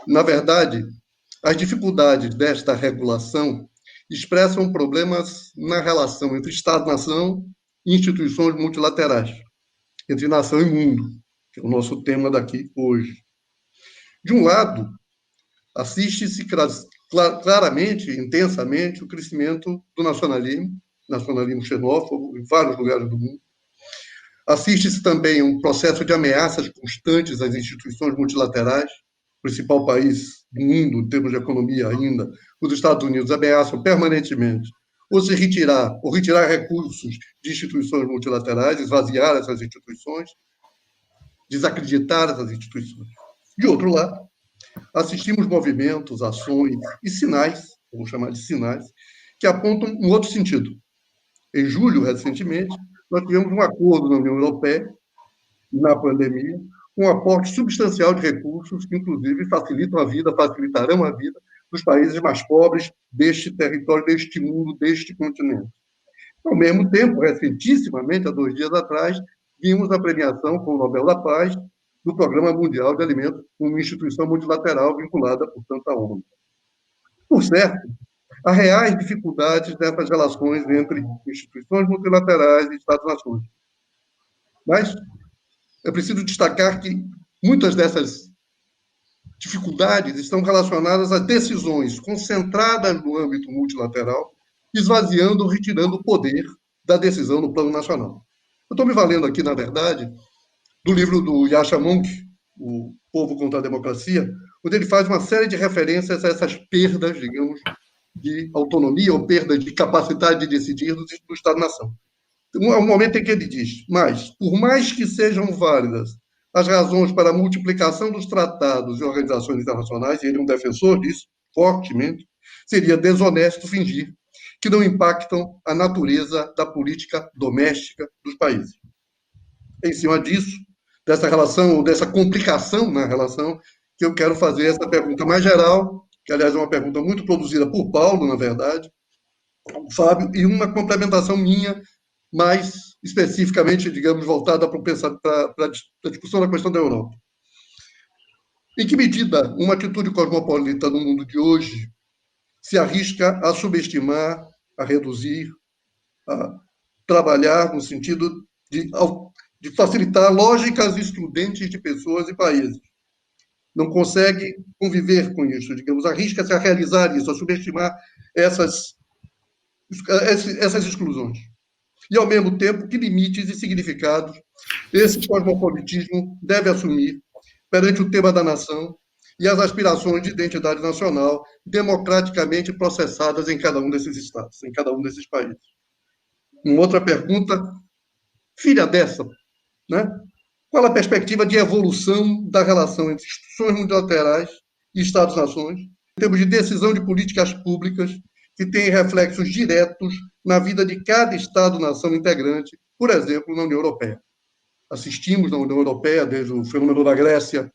Na verdade, as dificuldades desta regulação expressam problemas na relação entre Estado-nação e instituições multilaterais, entre nação e mundo, que é o nosso tema daqui hoje. De um lado, assiste-se claramente, intensamente, o crescimento do nacionalismo xenófobo em vários lugares do mundo. Assiste-se também um processo de ameaças constantes às instituições multilaterais. O principal país do mundo, em termos de economia ainda, os Estados Unidos, ameaçam permanentemente ou retirar recursos de instituições multilaterais, esvaziar essas instituições, desacreditar essas instituições. De outro lado, assistimos movimentos, ações e sinais, vamos chamar de sinais, que apontam um outro sentido. Em julho, recentemente, nós tivemos um acordo na União Europeia, na pandemia, com um aporte substancial de recursos que, inclusive, facilitarão a vida dos países mais pobres deste território, deste mundo, deste continente. Ao mesmo tempo, recentissimamente, há 2 dias atrás, vimos a premiação com o Nobel da Paz do Programa Mundial de Alimentos, uma instituição multilateral vinculada, portanto, à ONU. Por certo, há reais dificuldades nessas relações entre instituições multilaterais e Estados-nações. Mas é preciso destacar que muitas dessas dificuldades estão relacionadas a decisões concentradas no âmbito multilateral, esvaziando ou retirando o poder da decisão no plano nacional. Eu estou me valendo aqui, na verdade, do livro do Yascha Mounk, O Povo contra a Democracia, onde ele faz uma série de referências a essas perdas, digamos, de autonomia ou perda de capacidade de decidir do Estado-nação. Há um momento em que ele diz, mas, por mais que sejam válidas as razões para a multiplicação dos tratados e organizações internacionais, e ele é um defensor disso, fortemente, seria desonesto fingir que não impactam a natureza da política doméstica dos países. Em cima disso, dessa relação, ou dessa complicação na relação, que eu quero fazer essa pergunta mais geral, que, aliás, é uma pergunta muito produzida por Paulo, na verdade, o Fábio, e uma complementação minha, mais especificamente, digamos, voltada para a discussão da questão da Europa. Em que medida uma atitude cosmopolita no mundo de hoje se arrisca a subestimar, a reduzir, a trabalhar no sentido de de facilitar lógicas excludentes de pessoas e países. Não consegue conviver com isso, digamos, arrisca-se a realizar isso, a subestimar essas exclusões. E, ao mesmo tempo, que limites e significados esse cosmopolitismo deve assumir perante o tema da nação e as aspirações de identidade nacional democraticamente processadas em cada um desses estados, em cada um desses países. Uma outra pergunta, filha dessa, né? Qual a perspectiva de evolução da relação entre instituições multilaterais e Estados-nações, em termos de decisão de políticas públicas que têm reflexos diretos na vida de cada Estado-nação integrante, por exemplo, na União Europeia? Assistimos na União Europeia, desde o fenômeno da Grécia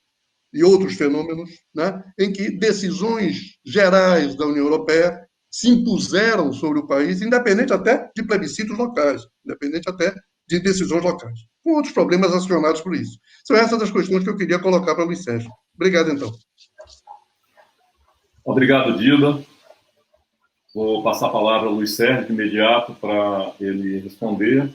e outros fenômenos, né, em que decisões gerais da União Europeia se impuseram sobre o país, independente até de plebiscitos locais, independente até de decisões locais, com outros problemas acionados por isso. São essas as questões que eu queria colocar para o Luiz Sérgio. Obrigado, então. Obrigado, Dida. Vou passar a palavra ao Luiz Sérgio de imediato para ele responder.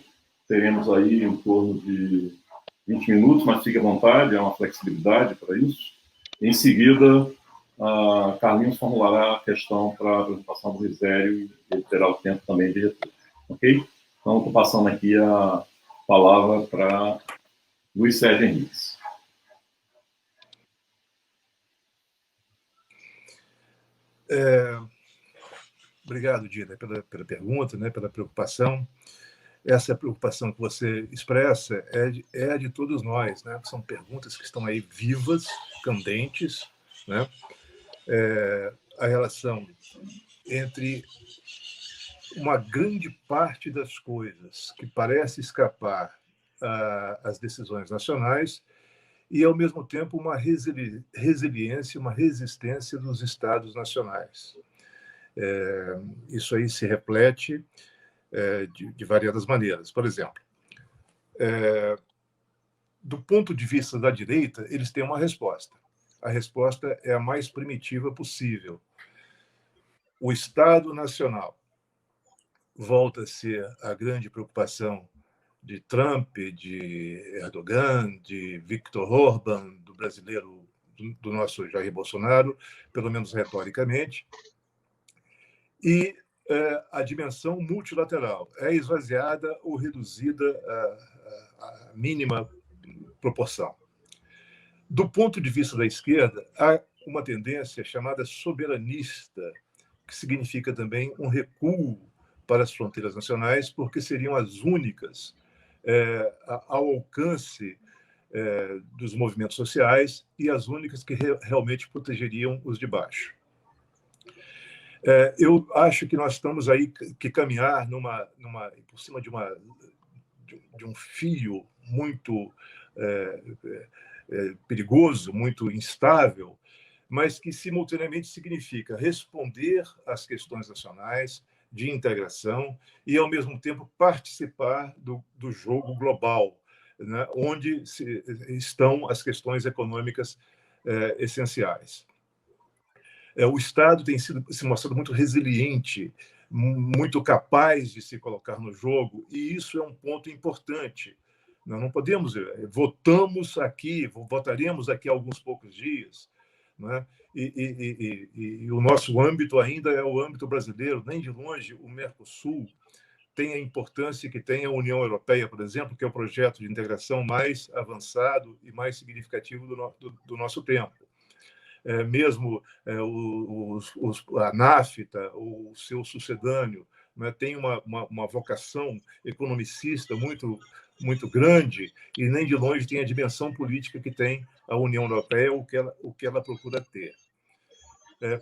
Teremos aí em torno de 20 minutos, mas fique à vontade, há uma flexibilidade para isso. Em seguida, a Carlinhos formulará a questão para a apresentação do Risério e ele terá o tempo também de retorno. Ok? Então, estou passando aqui a palavra para Luiz Sérgio Henriques. Obrigado, Dida, pela pergunta, né, pela preocupação. Essa preocupação que você expressa é a de todos nós, né? São perguntas que estão aí vivas, candentes, né? A relação entre uma grande parte das coisas que parece escapar às decisões nacionais e, ao mesmo tempo, uma resiliência, uma resistência dos Estados nacionais. Isso aí se reflete de variadas maneiras. Por exemplo, do ponto de vista da direita, eles têm uma resposta. A resposta é a mais primitiva possível. O Estado Nacional volta a ser a grande preocupação de Trump, de Erdogan, de Viktor Orbán, do brasileiro, do nosso Jair Bolsonaro, pelo menos retoricamente, e a dimensão multilateral é esvaziada ou reduzida à mínima proporção. Do ponto de vista da esquerda, há uma tendência chamada soberanista, que significa também um recuo para as fronteiras nacionais, porque seriam as únicas ao alcance dos movimentos sociais e as únicas que realmente protegeriam os de baixo. Eu acho que nós estamos aí que caminhar por cima de um fio muito perigoso, muito instável, mas que simultaneamente significa responder às questões nacionais de integração e, ao mesmo tempo, participar do jogo global, né, onde estão as questões econômicas essenciais. O Estado tem se mostrado muito resiliente, muito capaz de se colocar no jogo, e isso é um ponto importante. Nós não podemos... votaremos aqui há alguns poucos dias, né? E o nosso âmbito ainda é o âmbito brasileiro, nem de longe o Mercosul tem a importância que tem a União Europeia, por exemplo, que é o projeto de integração mais avançado e mais significativo do nosso tempo. Mesmo a NAFTA, o seu sucedâneo, né, tem uma vocação economicista muito grande e nem de longe tem a dimensão política que tem a União Europeia, o que ela procura ter.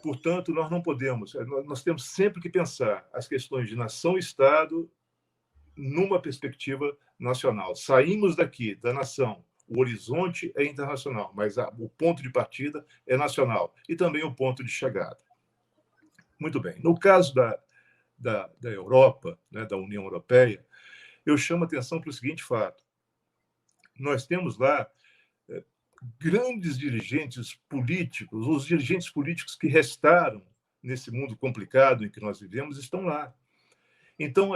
Portanto, nós não podemos, nós temos sempre que pensar as questões de nação-estado numa perspectiva nacional. Saímos daqui, da nação, o horizonte é internacional, mas o ponto de partida é nacional e também o ponto de chegada. Muito bem. No caso da Europa, né, da União Europeia, eu chamo a atenção para o seguinte fato. Nós temos lá grandes dirigentes políticos, os dirigentes políticos que restaram nesse mundo complicado em que nós vivemos estão lá. Então,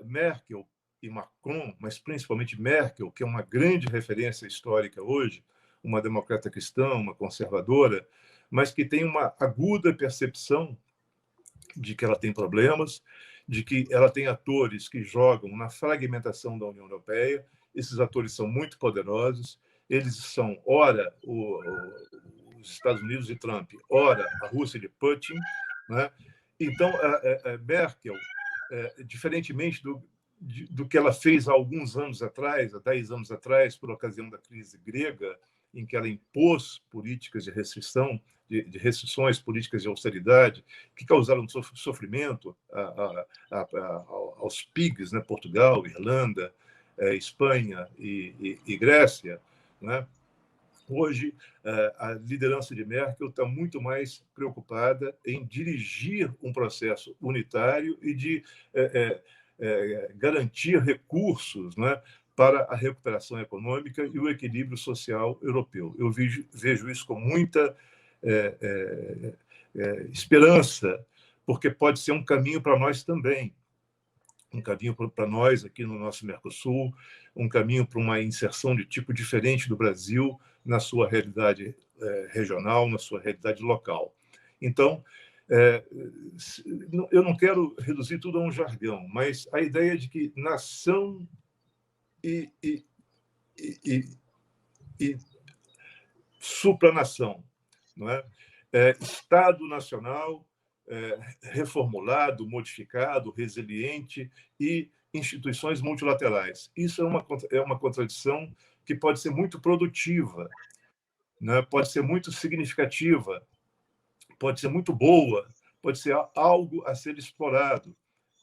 Merkel, e Macron, mas principalmente Merkel, que é uma grande referência histórica hoje, uma democrata cristã, uma conservadora, mas que tem uma aguda percepção de que ela tem problemas, de que ela tem atores que jogam na fragmentação da União Europeia. Esses atores são muito poderosos, eles são, ora, os Estados Unidos de Trump, ora, a Rússia de Putin, né? Então, a Merkel, diferentemente do que ela fez há alguns anos atrás, há 10 anos atrás, por ocasião da crise grega, em que ela impôs políticas de restrição, de restrições políticas de austeridade, que causaram sofrimento aos PIGs, né? Portugal, Irlanda, Espanha e Grécia, né? Hoje, a liderança de Merkel está muito mais preocupada em dirigir um processo unitário e de garantir recursos, né, para a recuperação econômica e o equilíbrio social europeu. Eu vejo isso com muita esperança, porque pode ser um caminho para nós também, um caminho para nós aqui no nosso Mercosul, um caminho para uma inserção de tipo diferente do Brasil na sua realidade regional, na sua realidade local. Então, eu não quero reduzir tudo a um jargão, mas a ideia de que nação e supranação, não é? Estado nacional reformulado, modificado, resiliente e instituições multilaterais. Isso é uma contradição que pode ser muito produtiva, né? Pode ser muito significativa, pode ser muito boa, pode ser algo a ser explorado,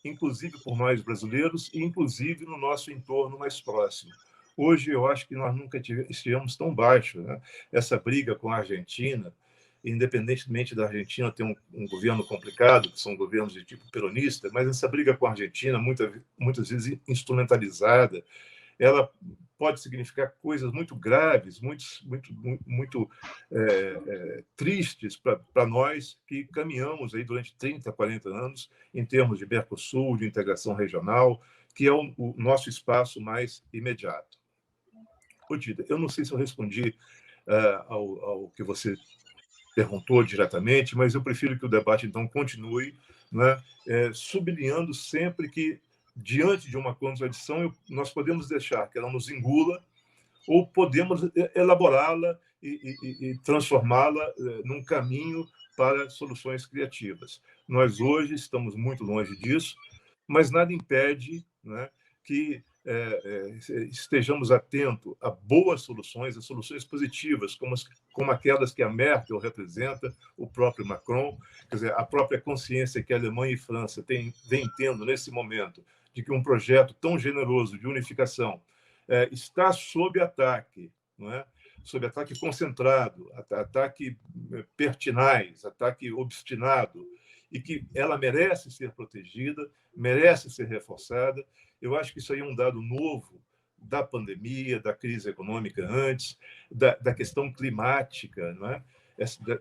inclusive por nós brasileiros e inclusive no nosso entorno mais próximo. Hoje, eu acho que nós nunca estivemos tão baixo, né? Essa briga com a Argentina, independentemente da Argentina ter um governo complicado, que são governos de tipo peronista, mas essa briga com a Argentina, muitas vezes instrumentalizada, ela pode significar coisas muito graves, muito tristes para nós que caminhamos aí durante 30, 40 anos em termos de Mercosul, de integração regional, que é o nosso espaço mais imediato. Odida, eu não sei se eu respondi ao que você perguntou diretamente, mas eu prefiro que o debate, então, continue, né, sublinhando sempre que, diante de uma contradição, nós podemos deixar que ela nos engula ou podemos elaborá-la e transformá-la num caminho para soluções criativas. Nós, hoje, estamos muito longe disso, mas nada impede, né, que estejamos atentos a boas soluções, a soluções positivas, como aquelas que a Merkel representa, o próprio Macron, quer dizer, a própria consciência que a Alemanha e a França vem tendo nesse momento, de que um projeto tão generoso de unificação está sob ataque, não é? Sob ataque concentrado, ataque pertinaz, ataque obstinado, e que ela merece ser protegida, merece ser reforçada. Eu acho que isso aí é um dado novo da pandemia, da crise econômica antes, da questão climática, não é?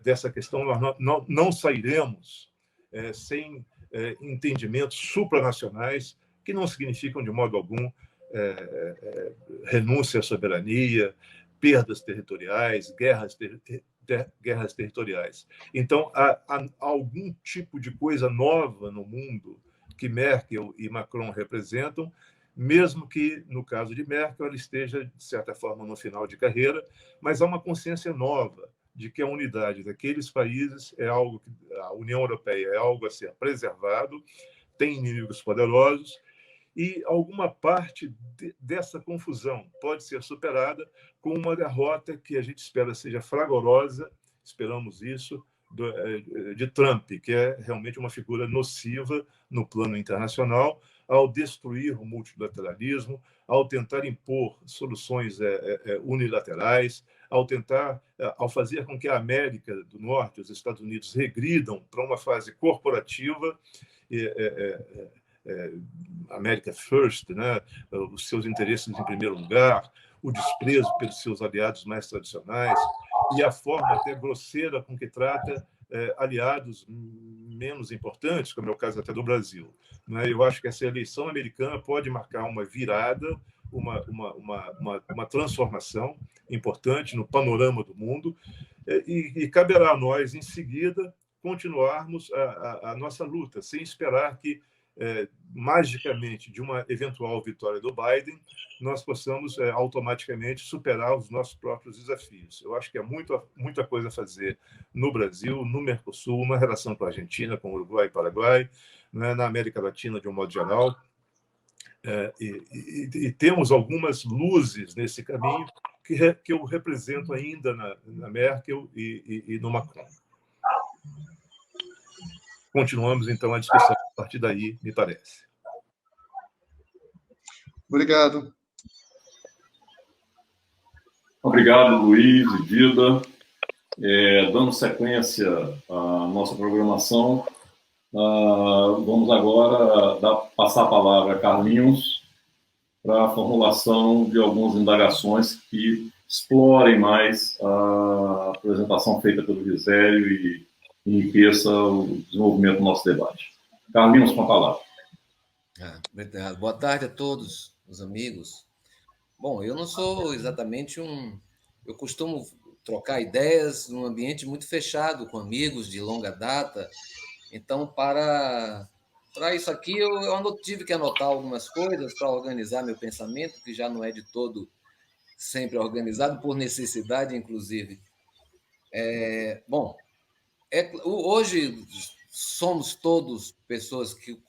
Dessa questão nós não sairemos sem entendimentos supranacionais que não significam, de modo algum, renúncia à soberania, perdas territoriais, guerras territoriais. Então, há algum tipo de coisa nova no mundo que Merkel e Macron representam, mesmo que, no caso de Merkel, ela esteja, de certa forma, no final de carreira, mas há uma consciência nova de que a unidade daqueles países é algo que a União Europeia é algo a ser preservado, tem inimigos poderosos, e alguma parte dessa confusão pode ser superada com uma derrota que a gente espera seja fragorosa, esperamos isso, de Trump, que é realmente uma figura nociva no plano internacional, ao destruir o multilateralismo, ao tentar impor soluções unilaterais, ao fazer com que a América do Norte, os Estados Unidos, regridam para uma fase corporativa, America First, né? Os seus interesses em primeiro lugar, o desprezo pelos seus aliados mais tradicionais e a forma até grosseira com que trata aliados menos importantes, como é o caso até do Brasil. Né? Eu acho que essa eleição americana pode marcar uma virada, uma transformação importante no panorama do mundo, e caberá a nós, em seguida, continuarmos a nossa luta, sem esperar que, magicamente, de uma eventual vitória do Biden, nós possamos automaticamente superar os nossos próprios desafios. Eu acho que há muita coisa a fazer no Brasil, no Mercosul, uma relação com a Argentina, com o Uruguai e Paraguai, né, na América Latina, de um modo geral. E temos algumas luzes nesse caminho que eu represento ainda na Merkel e no Macron. Continuamos, então, a discussão a partir daí, me parece. Obrigado. Obrigado, Luiz e Dida. Dando sequência à nossa programação, vamos agora passar a palavra a Carlinhos para a formulação de algumas indagações que explorem mais a apresentação feita pelo Risério e enriqueça o desenvolvimento do nosso debate. Carlinhos, com a palavra. Obrigado. Boa tarde a todos, os amigos. Bom, eu não sou exatamente eu costumo trocar ideias num ambiente muito fechado, com amigos de longa data. Então, para isso aqui, eu tive que anotar algumas coisas para organizar meu pensamento, que já não é de todo sempre organizado, por necessidade, inclusive. Hoje somos todos pessoas que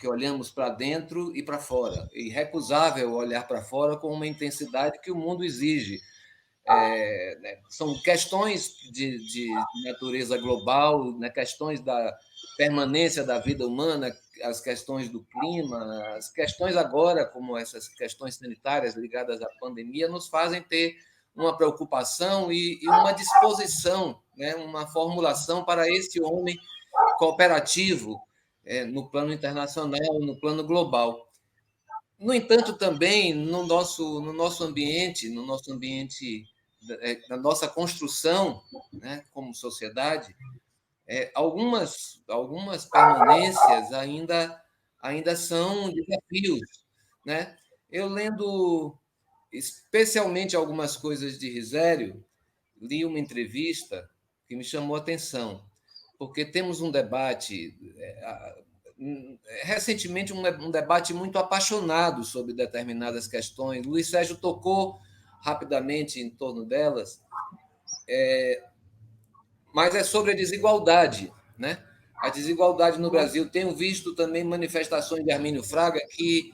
olhamos para dentro e para fora. É irrecusável olhar para fora com uma intensidade que o mundo exige. São questões de natureza global, né? Questões da permanência da vida humana, as questões do clima, as questões agora, como essas questões sanitárias ligadas à pandemia, nos fazem ter uma preocupação e uma disposição, né? Uma formulação para esse homem cooperativo no plano internacional, no plano global. No entanto, também no nosso ambiente, na nossa construção, né, como sociedade, algumas permanências ainda são desafios, né? Eu lendo especialmente algumas coisas de Risério, li uma entrevista que me chamou a atenção, porque temos um debate recentemente um debate muito apaixonado sobre determinadas questões. Luiz Sérgio tocou rapidamente em torno delas, mas é sobre a desigualdade, né? A desigualdade no Brasil. Tenho visto também manifestações de Armínio Fraga que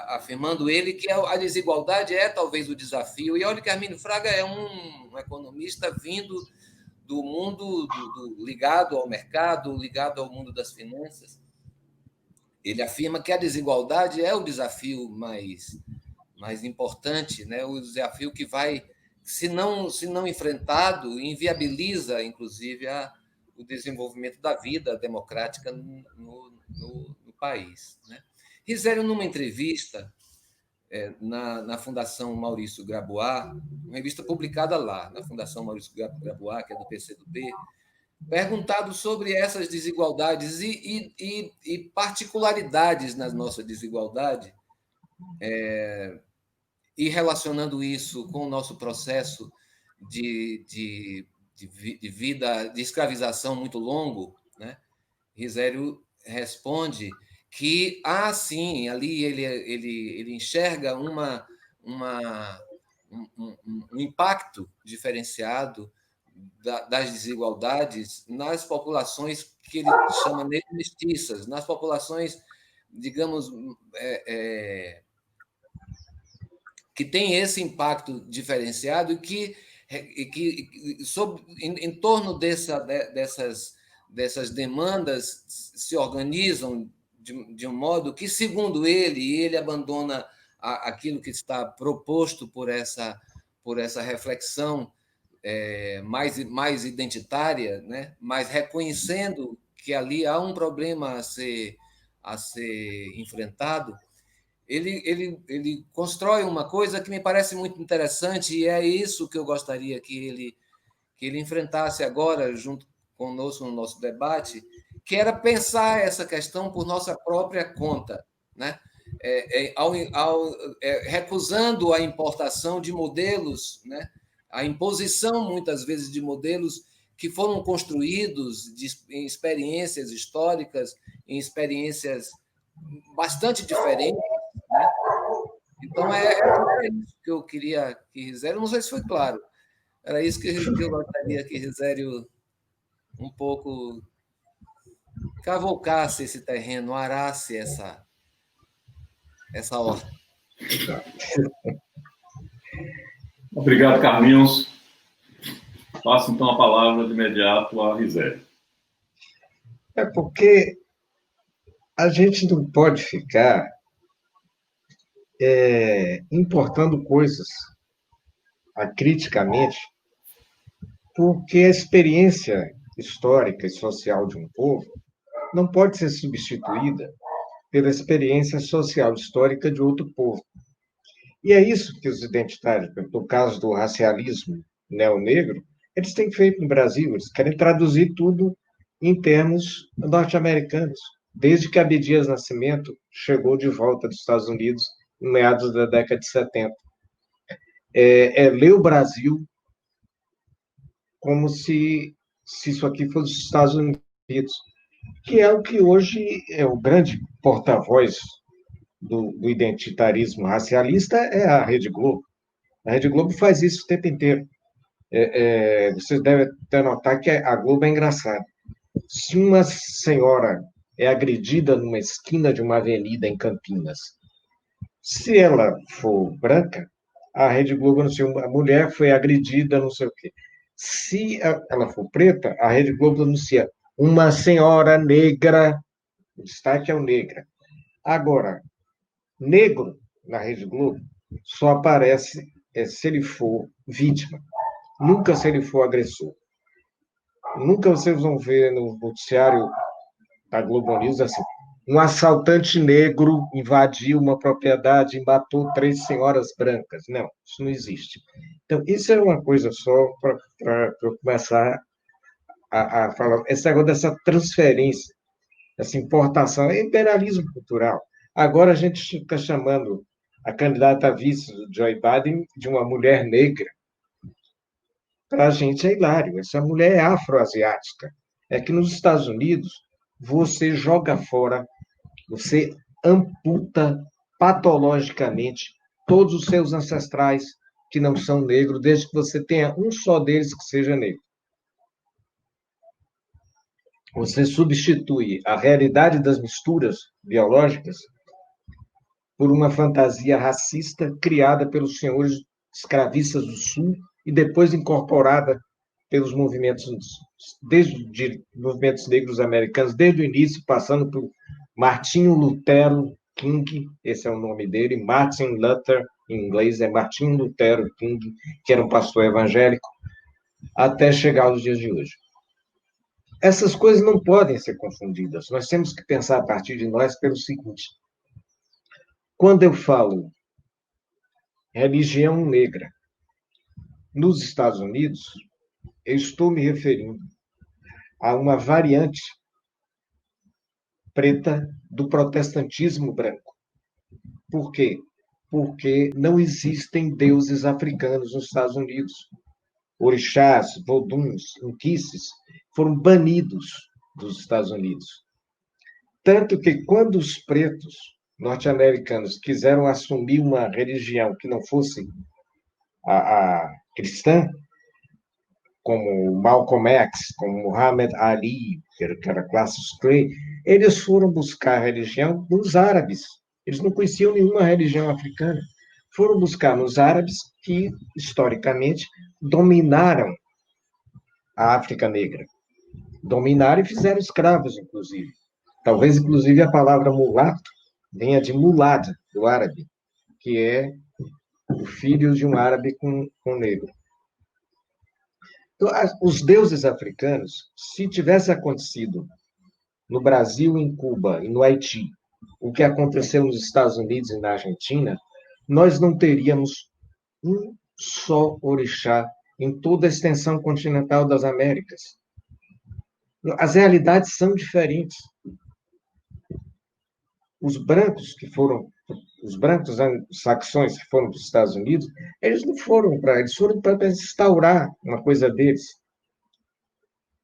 afirmando ele que a desigualdade é talvez o desafio. E olha que Armínio Fraga é um economista vindo do mundo ligado ao mercado, ligado ao mundo das finanças. Ele afirma que a desigualdade é o desafio mais importante, né? O desafio que vai, se não enfrentado, inviabiliza, inclusive, o desenvolvimento da vida democrática no país, né? Risério, numa entrevista na Fundação Maurício Grabois, uma revista publicada lá, na Fundação Maurício Grabois, que é do PCdoB, perguntado sobre essas desigualdades e particularidades na nossa desigualdade, e relacionando isso com o nosso processo de vida, de escravização muito longo, né? Risério responde que, sim, ali ele enxerga um impacto diferenciado das desigualdades nas populações que ele chama de mestiças, nas populações, digamos, que tem esse impacto diferenciado e que em torno dessas demandas se organizam de um modo que, segundo ele abandona aquilo que está proposto por essa reflexão mais identitária, né? Mas reconhecendo que ali há um problema a ser enfrentado. Ele constrói uma coisa que me parece muito interessante, e é isso que eu gostaria que que ele enfrentasse agora, junto conosco no nosso debate, que era pensar essa questão por nossa própria conta, né? Recusando a importação de modelos, né? A imposição, muitas vezes, de modelos que foram construídos em experiências históricas, em experiências bastante diferentes, né? Então, era isso que eu queria que Risério, não sei se foi claro, era isso que eu gostaria que Risério um pouco cavocasse esse terreno, arasse essa horta. Obrigado, Carlinhos. Passo, então, a palavra de imediato a Risério. É porque a gente não pode ficar importando coisas acriticamente, porque a experiência histórica e social de um povo não pode ser substituída pela experiência social histórica de outro povo. E é isso que os identitários, no caso do racialismo neonegro, eles têm feito no Brasil, eles querem traduzir tudo em termos norte-americanos, desde que Abdias Nascimento chegou de volta dos Estados Unidos em meados da década de 70. Ler o Brasil como se isso aqui fosse os Estados Unidos, que é o que hoje é o grande porta-voz do identitarismo racialista, é a Rede Globo. A Rede Globo faz isso o tempo inteiro. Vocês devem até notar que a Globo é engraçada. Se uma senhora é agredida numa esquina de uma avenida em Campinas, se ela for branca, a Rede Globo anuncia, a mulher foi agredida, não sei o quê. Se ela for preta, a Rede Globo anuncia uma senhora negra, o destaque é o negra. Agora, negro na Rede Globo só aparece se ele for vítima, nunca se ele for agressor. Nunca vocês vão ver no noticiário da Globo News assim, um assaltante negro invadiu uma propriedade e matou 3 senhoras brancas. Não, isso não existe. Então, isso é uma coisa só para eu começar a falar. Esse negócio dessa transferência, essa importação, é imperialismo cultural. Agora a gente fica chamando a candidata a vice do Joe Biden de uma mulher negra. Para a gente é hilário. Essa mulher é afroasiática. É que nos Estados Unidos, você joga fora, você amputa patologicamente todos os seus ancestrais que não são negros, desde que você tenha um só deles que seja negro. Você substitui a realidade das misturas biológicas por uma fantasia racista criada pelos senhores escravistas do Sul e depois incorporada pelos movimentos, desde movimentos negros americanos, desde o início, passando por Martinho Lutero King, esse é o nome dele, Martin Luther, em inglês é Martin Lutero King, que era um pastor evangélico, até chegar aos dias de hoje. Essas coisas não podem ser confundidas. Nós temos que pensar a partir de nós pelo seguinte: quando eu falo religião negra nos Estados Unidos, eu estou me referindo a uma variante preta do protestantismo branco. Por quê? Porque não existem deuses africanos nos Estados Unidos. Orixás, voduns, inquices foram banidos dos Estados Unidos. Tanto que quando os pretos norte-americanos quiseram assumir uma religião que não fosse a cristã, como Malcolm X, como Muhammad Ali, que era a classe Clay, eles foram buscar a religião nos árabes. Eles não conheciam nenhuma religião africana. Foram buscar nos árabes que, historicamente, dominaram a África Negra. Dominaram e fizeram escravos, inclusive. Talvez, inclusive, a palavra mulato venha de mulad, do árabe, que é o filho de um árabe com negro. Então, os deuses africanos, se tivesse acontecido no Brasil, em Cuba e no Haiti, o que aconteceu nos Estados Unidos e na Argentina, nós não teríamos um só orixá em toda a extensão continental das Américas. As realidades são diferentes. Os brancos saxões que foram para os Estados Unidos, eles foram para instaurar uma coisa deles.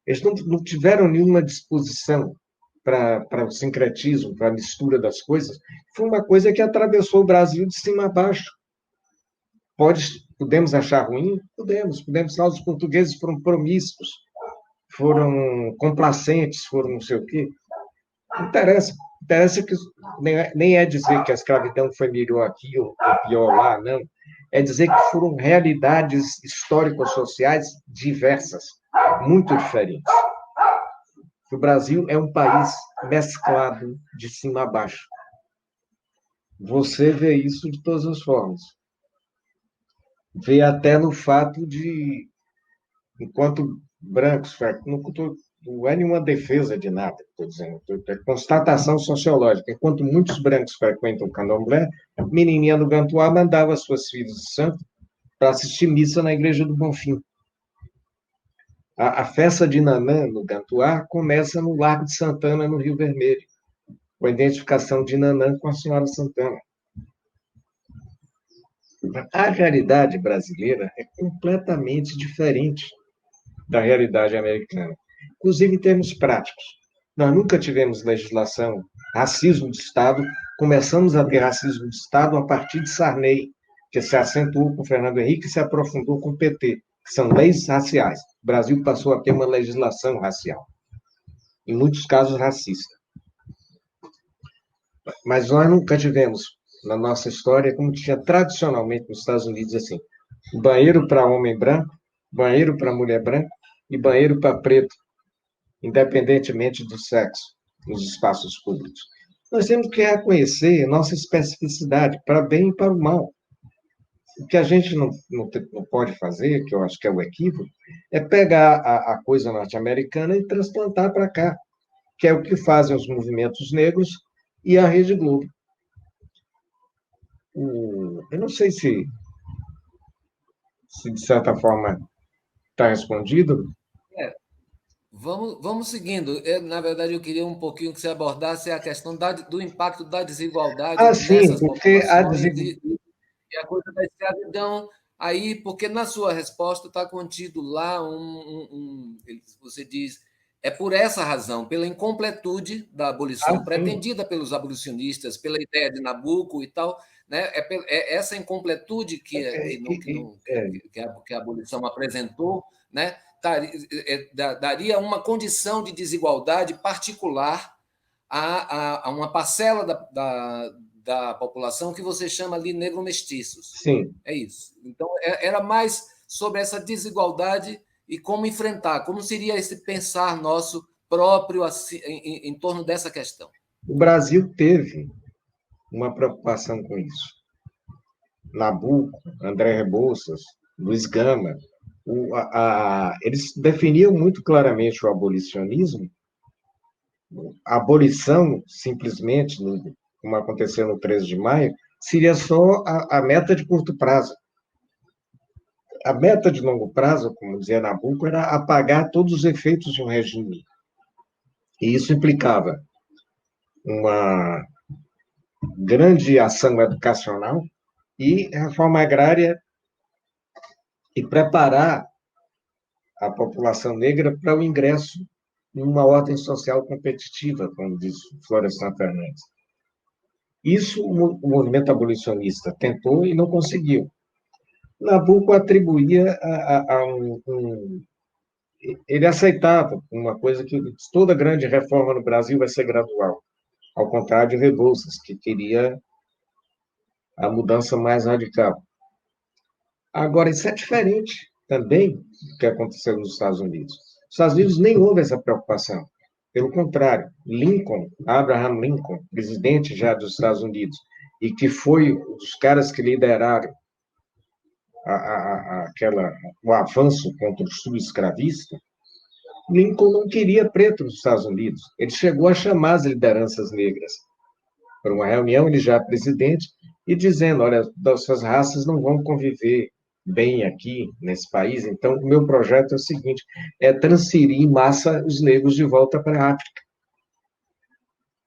Eles não tiveram nenhuma disposição para o sincretismo, para a mistura das coisas. Foi uma coisa que atravessou o Brasil de cima a baixo. Podemos achar ruim? Podemos falar, os portugueses foram promíscuos, foram complacentes, foram não sei o quê. Não interessa. Interessa que nem é dizer que a escravidão foi melhor aqui ou pior lá, não. É dizer que foram realidades histórico-sociais diversas, muito diferentes. O Brasil é um país mesclado de cima a baixo. Você vê isso de todas as formas. Vê até no fato de, enquanto brancos, não é nenhuma defesa de nada, estou dizendo, é constatação sociológica. Enquanto muitos brancos frequentam o candomblé, a menininha do Gantuá mandava suas filhas de santo para assistir missa na Igreja do Bonfim. A festa de Nanã, no Gantuá, começa no Largo de Santana, no Rio Vermelho, com a identificação de Nanã com a Senhora Santana. A realidade brasileira é completamente diferente da realidade americana, inclusive em termos práticos. Nós nunca tivemos legislação, racismo de Estado, começamos a ter racismo de Estado a partir de Sarney, que se acentuou com Fernando Henrique e se aprofundou com o PT, que são leis raciais. O Brasil passou a ter uma legislação racial, em muitos casos racista. Mas nós nunca tivemos, na nossa história, como tinha tradicionalmente nos Estados Unidos, assim, banheiro para homem branco, banheiro para mulher branca e banheiro para preto, independentemente do sexo, nos espaços públicos. Nós temos que reconhecer nossa especificidade, para bem e para o mal. O que a gente não pode fazer, que eu acho que é o equívoco, é pegar a coisa norte-americana e transplantar para cá, que é o que fazem os movimentos negros e a Rede Globo. Eu não sei se de certa forma está respondido. Vamos seguindo. Na verdade, eu queria um pouquinho que você abordasse a questão do impacto da desigualdade Sim, porque a desigualdade e a coisa da escravidão. Aí, porque na sua resposta está contido lá você diz, é por essa razão, pela incompletude da abolição pretendida pelos abolicionistas, pela ideia de Nabucco e tal, né? É essa incompletude que a abolição apresentou, né? Daria uma condição de desigualdade particular a uma parcela da população que você chama ali negro-mestiços. Sim. É isso. Então, era mais sobre essa desigualdade e como enfrentar, como seria esse pensar nosso próprio assim, em torno dessa questão. O Brasil teve uma preocupação com isso. Nabucco, André Rebouças, Luiz Gama, eles definiam muito claramente o abolicionismo. A abolição, simplesmente, como aconteceu no 13 de maio, seria só a meta de curto prazo. A meta de longo prazo, como dizia Nabucco, era apagar todos os efeitos de um regime. E isso implicava uma grande ação educacional e reforma agrária e preparar a população negra para o ingresso em uma ordem social competitiva, como diz Florestan Fernandes. Isso o movimento abolicionista tentou e não conseguiu. Nabucco atribuía ele aceitava uma coisa que toda grande reforma no Brasil vai ser gradual, ao contrário de Rebouças, que queria a mudança mais radical. Agora, isso é diferente também do que aconteceu nos Estados Unidos. Nos Estados Unidos nem houve essa preocupação. Pelo contrário, Abraham Lincoln, presidente já dos Estados Unidos, e que foi um dos caras que lideraram o avanço contra o sul escravista, Lincoln não queria preto nos Estados Unidos. Ele chegou a chamar as lideranças negras para uma reunião, ele já presidente, e dizendo, olha, nossas raças não vão conviver bem aqui nesse país. Então, o meu projeto é o seguinte: é transferir em massa os negros de volta para a África.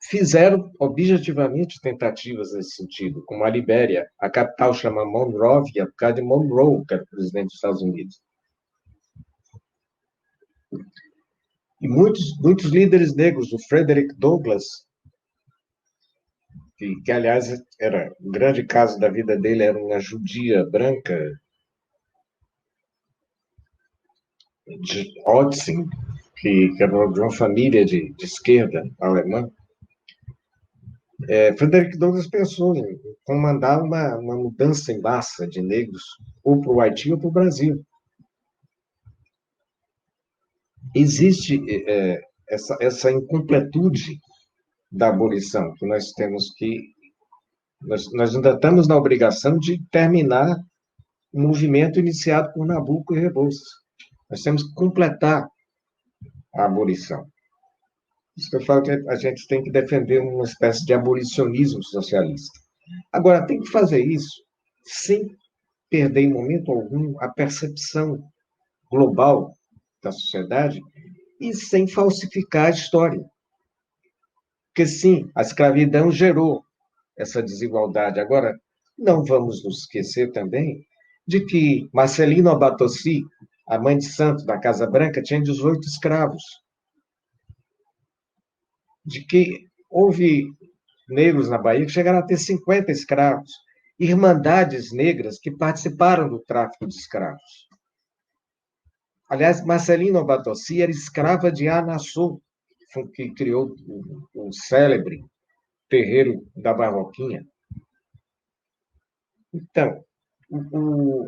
Fizeram objetivamente tentativas nesse sentido, como a Libéria. A capital chama Monrovia, por causa de Monroe, que era o presidente dos Estados Unidos. E muitos líderes negros, o Frederick Douglass, que aliás era um grande caso da vida dele, era uma judia branca, de Otzing, que era de uma família de esquerda alemã. Frederick Douglass pensou em comandar uma mudança em massa de negros, ou para o Haiti ou para o Brasil. Existe essa incompletude da abolição, que nós temos que... Nós ainda estamos na obrigação de terminar o movimento iniciado por Nabuco e Rebouças. Nós temos que completar a abolição. Isso que eu falo, que a gente tem que defender uma espécie de abolicionismo socialista. Agora, tem que fazer isso sem perder em momento algum a percepção global da sociedade e sem falsificar a história. Porque, sim, a escravidão gerou essa desigualdade. Agora, não vamos nos esquecer também de que Marcelino Abatossi, a mãe de santo da Casa Branca, tinha 18 escravos. De que houve negros na Bahia que chegaram a ter 50 escravos. Irmandades negras que participaram do tráfico de escravos. Aliás, Marcelino Abatossi era escrava de Anassou, que criou o célebre terreiro da Barroquinha. Então,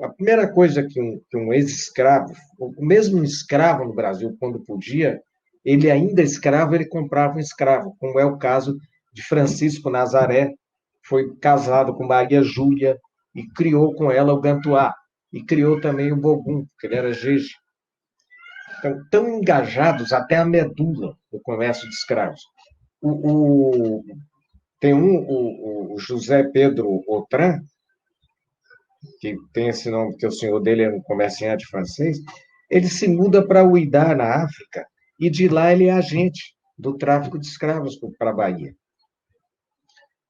a primeira coisa que um ex-escravo, o mesmo escravo no Brasil, quando podia, ele ainda escravo, ele comprava um escravo, como é o caso de Francisco Nazaré, foi casado com Maria Júlia e criou com ela o Gantuá, e criou também o Bogum, porque ele era jeje. Então, tão engajados até a medula no comércio de escravos. Tem o José Pedro Autran, que tem esse nome, porque o senhor dele é um comerciante francês, ele se muda para Uidá, na África, e de lá ele é agente do tráfico de escravos para a Bahia.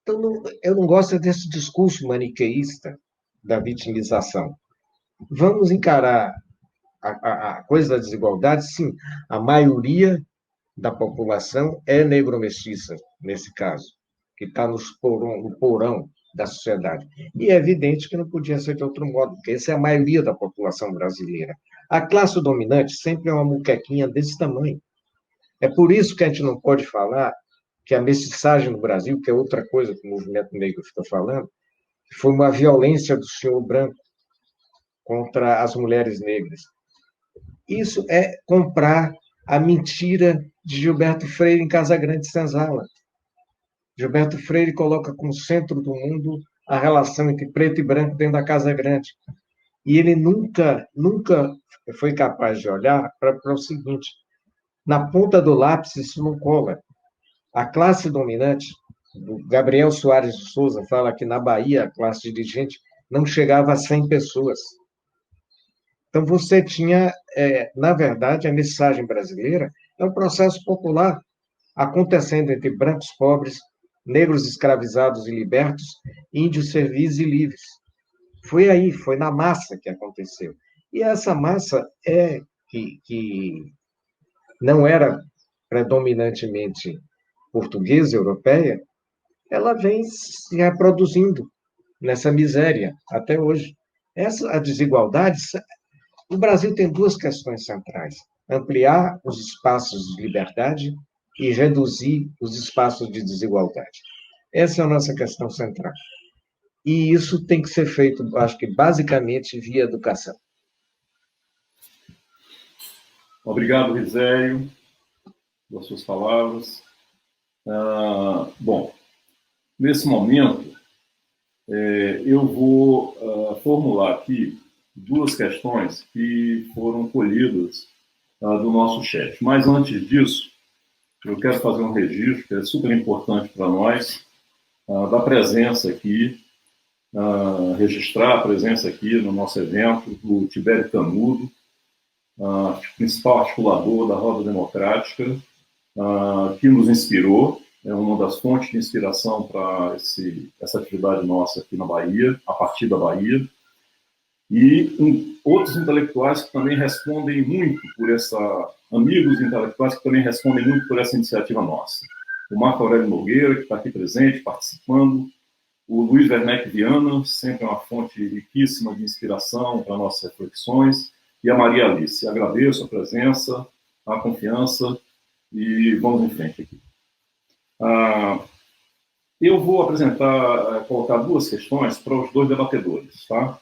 Então, eu não gosto desse discurso maniqueísta da vitimização. Vamos encarar a coisa da desigualdade, sim. A maioria da população é negro-mestiça, nesse caso, que está no porão da sociedade. E é evidente que não podia ser de outro modo, porque essa é a maioria da população brasileira. A classe dominante sempre é uma muquequinha desse tamanho. É por isso que a gente não pode falar que a mestiçagem no Brasil, que é outra coisa que o movimento negro fica falando, foi uma violência do senhor branco contra as mulheres negras. Isso é comprar a mentira de Gilberto Freire em Casagrande Senzala. Gilberto Freire coloca como centro do mundo a relação entre preto e branco dentro da Casa Grande. E ele nunca foi capaz de olhar para o seguinte: na ponta do lápis isso não cola. A classe dominante, o Gabriel Soares de Souza fala que na Bahia a classe dirigente não chegava a 100 pessoas. Então você tinha, na verdade, a mensagem brasileira é um processo popular acontecendo entre brancos pobres, negros escravizados e libertos, índios servis e livres. Foi aí, foi na massa que aconteceu. E essa massa que não era predominantemente portuguesa, europeia, ela vem se reproduzindo nessa miséria até hoje. A desigualdade... O Brasil tem duas questões centrais: ampliar os espaços de liberdade e reduzir os espaços de desigualdade. Essa é a nossa questão central. E isso tem que ser feito, acho que, basicamente, via educação. Obrigado, Risério, pelas suas palavras. Bom, nesse momento, eu vou formular aqui duas questões que foram colhidas do nosso chat. Mas, antes disso, eu quero fazer um registro que é super importante para nós, da presença aqui registrar a presença aqui no nosso evento do Tibério Canudo, principal articulador da Roda Democrática, que nos inspirou, é uma das fontes de inspiração para essa atividade nossa aqui na Bahia, a partir da Bahia, e outros intelectuais que também respondem muito por amigos intelectuais que também respondem muito por essa iniciativa nossa. O Marco Aurélio Nogueira, que está aqui presente, participando, o Luiz Werneck Viana, sempre uma fonte riquíssima de inspiração para nossas reflexões, e a Maria Alice. Agradeço a presença, a confiança, e vamos em frente aqui. Eu vou colocar duas questões para os dois debatedores, tá?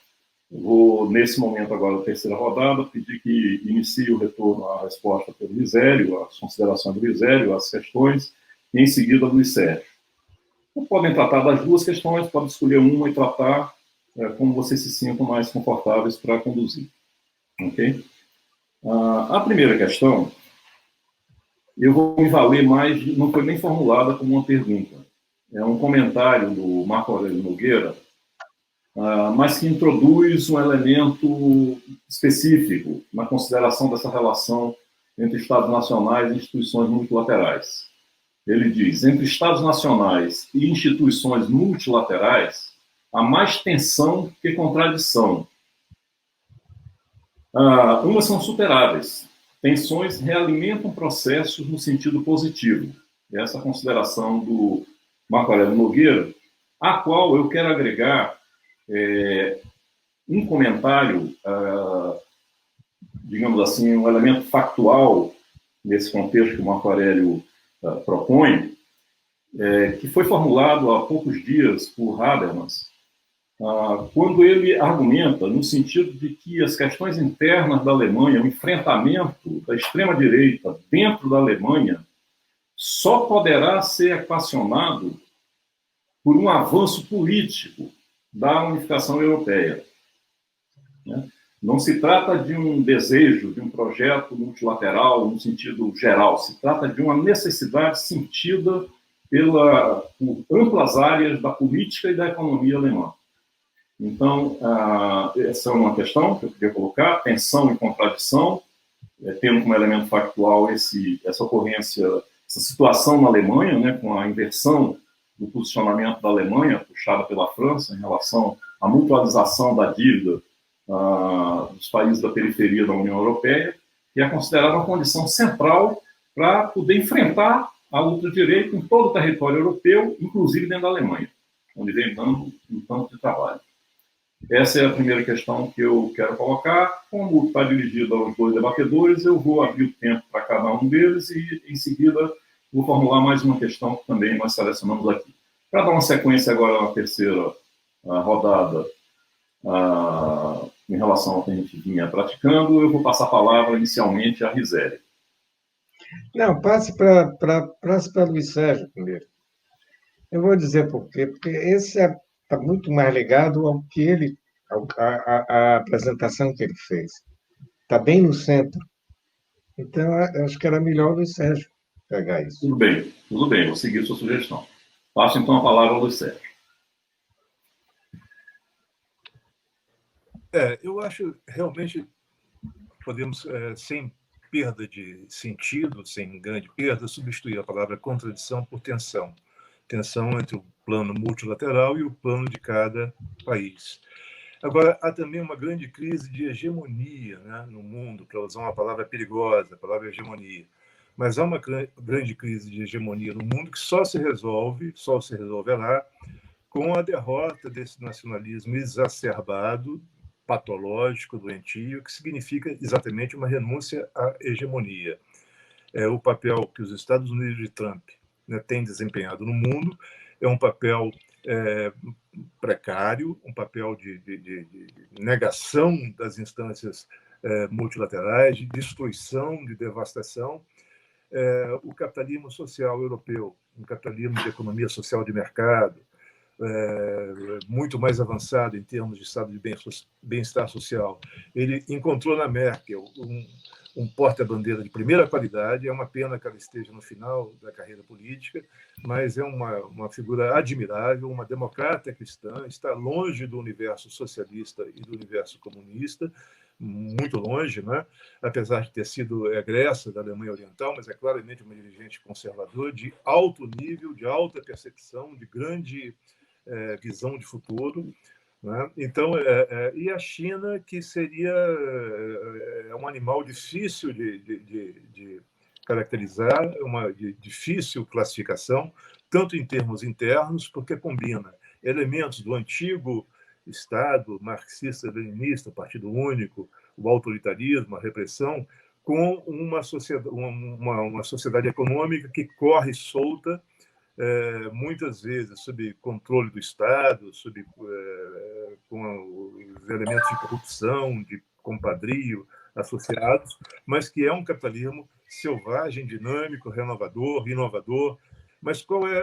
Eu vou, nesse momento agora, da terceira rodada, pedir que inicie o retorno à resposta pelo Luizélio, as considerações do Luizélio, as questões, e em seguida, Luiz Sérgio. Podem tratar das duas questões, podem escolher uma e tratar como vocês se sintam mais confortáveis para conduzir. Ok? A primeira questão, eu vou me valer mais, não foi nem formulada como uma pergunta, é um comentário do Marco Aurélio Nogueira, mas que introduz um elemento específico na consideração dessa relação entre Estados nacionais e instituições multilaterais. Ele diz, entre Estados nacionais e instituições multilaterais, há mais tensão que contradição. Umas são superáveis. Tensões realimentam processos no sentido positivo. Essa é a consideração do Marco Aurélio Nogueira, a qual eu quero agregar um comentário, digamos assim, um elemento factual nesse contexto que o Marco Aurélio propõe, que foi formulado há poucos dias por Habermas, quando ele argumenta no sentido de que as questões internas da Alemanha, o enfrentamento da extrema-direita dentro da Alemanha, só poderá ser equacionado por um avanço político da unificação europeia. Não se trata de um desejo, de um projeto multilateral no sentido geral, se trata de uma necessidade sentida por amplas áreas da política e da economia alemã. Então, essa é uma questão que eu queria colocar, tensão e contradição, tendo como elemento factual essa ocorrência, essa situação na Alemanha, né, com a inversão do posicionamento da Alemanha, puxada pela França, em relação à mutualização da dívida dos países da periferia da União Europeia, que é considerada uma condição central para poder enfrentar a ultradireita em todo o território europeu, inclusive dentro da Alemanha, onde vem dando um tanto de trabalho. Essa é a primeira questão que eu quero colocar. Como está dirigido aos dois debatedores, eu vou abrir o tempo para cada um deles e, em seguida, vou formular mais uma questão que também nós selecionamos aqui. Para dar uma sequência agora na terceira rodada, em relação ao que a gente vinha praticando, eu vou passar a palavra inicialmente à Risélia. Não, passe para Luiz Sérgio primeiro. Eu vou dizer por quê. Porque esse está muito mais ligado ao que a apresentação que ele fez. Está bem no centro. Então, eu acho que era melhor o Luiz Sérgio pegar isso. Tudo bem, vou seguir a sua sugestão. Passo então a palavra ao Luiz Sérgio. Eu acho realmente podemos, sem perda de sentido, sem grande perda, substituir a palavra contradição por tensão. Tensão entre o plano multilateral e o plano de cada país. Agora, há também uma grande crise de hegemonia, né, no mundo, para usar uma palavra perigosa, a palavra hegemonia. Mas há uma grande crise de hegemonia no mundo que só se resolverá com a derrota desse nacionalismo exacerbado, patológico, doentio, que significa exatamente uma renúncia à hegemonia. O papel que os Estados Unidos de Trump, né, têm desempenhado no mundo é um papel precário, um papel de negação das instâncias multilaterais, de destruição, de devastação. O capitalismo social europeu, um capitalismo de economia social de mercado, muito mais avançado em termos de estado de bem-estar social. Ele encontrou na Merkel um porta-bandeira de primeira qualidade. É uma pena que ela esteja no final da carreira política, mas é uma figura admirável, uma democrata cristã, está longe do universo socialista e do universo comunista, muito longe, né? Apesar de ter sido egressa da Alemanha Oriental, mas é claramente uma dirigente conservadora de alto nível, de alta percepção, de grande visão de futuro. Né? Então, e a China, que seria um animal difícil de caracterizar, uma difícil classificação, tanto em termos internos, porque combina elementos do antigo Estado marxista-leninista, Partido Único, o autoritarismo, a repressão, com uma sociedade econômica que corre solta, muitas vezes sob controle do Estado, com os elementos de corrupção, de compadrio associados, mas que é um capitalismo selvagem, dinâmico, renovador, inovador. Mas qual é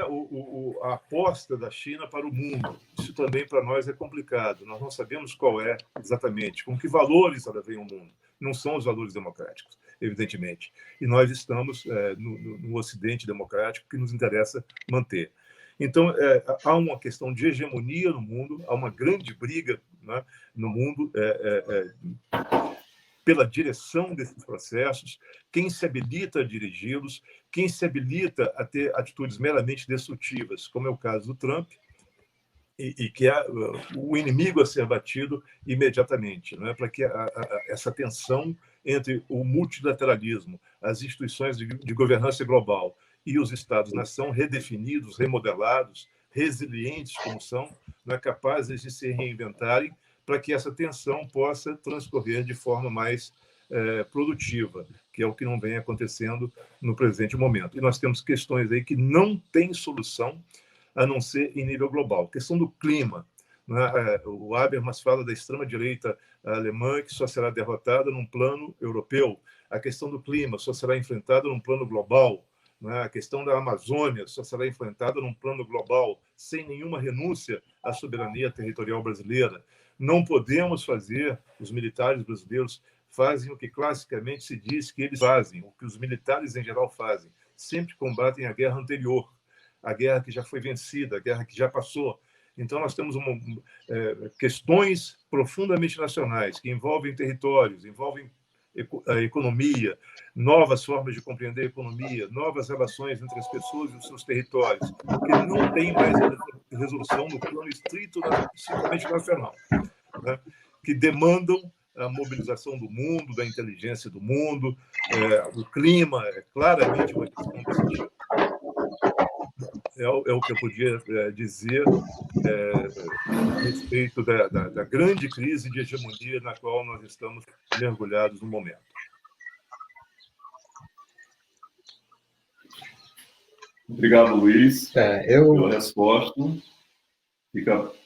a aposta da China para o mundo? Isso também para nós é complicado. Nós não sabemos qual é exatamente, com que valores ela vem ao mundo. Não são os valores democráticos, evidentemente. E nós estamos no Ocidente democrático, que nos interessa manter. Então, há uma questão de hegemonia no mundo, há uma grande briga, né, no mundo pela direção desses processos, quem se habilita a dirigi-los, quem se habilita a ter atitudes meramente destrutivas, como é o caso do Trump, e que é o inimigo a ser batido imediatamente, né? Para que essa tensão entre o multilateralismo, as instituições de governança global e os Estados-nação redefinidos, remodelados, resilientes como são, né? Capazes de se reinventarem, para que essa tensão possa transcorrer de forma mais produtiva, que é o que não vem acontecendo no presente momento. E nós temos questões aí que não têm solução a não ser em nível global. A questão do clima. Né? O Habermas fala da extrema-direita alemã que só será derrotada num plano europeu. A questão do clima só será enfrentada num plano global. Né? A questão da Amazônia só será enfrentada num plano global, sem nenhuma renúncia à soberania territorial brasileira. Não podemos fazer, os militares brasileiros fazem o que classicamente se diz que eles fazem, o que os militares em geral fazem, sempre combatem a guerra anterior, a guerra que já foi vencida, a guerra que já passou. Então, nós temos questões profundamente nacionais, que envolvem territórios, envolvem a economia, novas formas de compreender a economia, novas relações entre as pessoas e os seus territórios, que não tem mais resolução no plano estrito, simplesmente nacional, né? Que demandam a mobilização do mundo, da inteligência do mundo, o clima é claramente uma questão desse tipo. É o que eu podia dizer a respeito da grande crise de hegemonia na qual nós estamos mergulhados no momento. Obrigado, Luiz, pela resposta.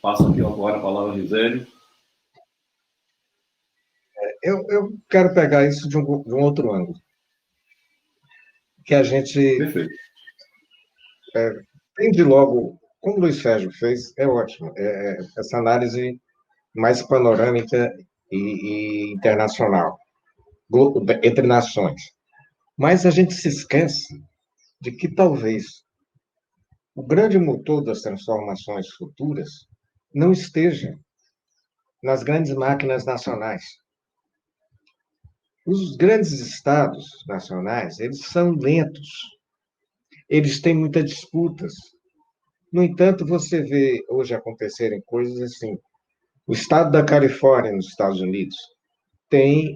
Passa aqui agora a palavra a Gisele. Eu quero pegar isso de um outro ângulo. Que a gente tende logo, como o Luiz Sérgio fez, é ótimo. Essa análise mais panorâmica e internacional, entre nações. Mas a gente se esquece de que talvez o grande motor das transformações futuras não esteja nas grandes máquinas nacionais. Os grandes estados nacionais, eles são lentos, eles têm muitas disputas. No entanto, você vê hoje acontecerem coisas assim. O estado da Califórnia, nos Estados Unidos, tem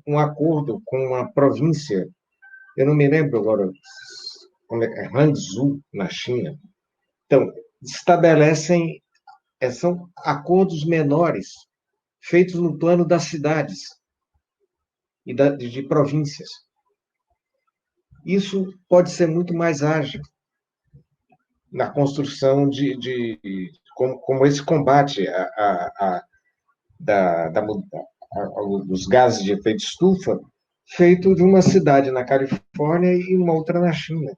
um acordo com uma província, eu não me lembro agora, Hangzhou, na China. Então, estabelecem, são acordos menores, feitos no plano das cidades e de províncias. Isso pode ser muito mais ágil na construção como esse combate dos gases de efeito estufa, feito de uma cidade na Califórnia e uma outra na China.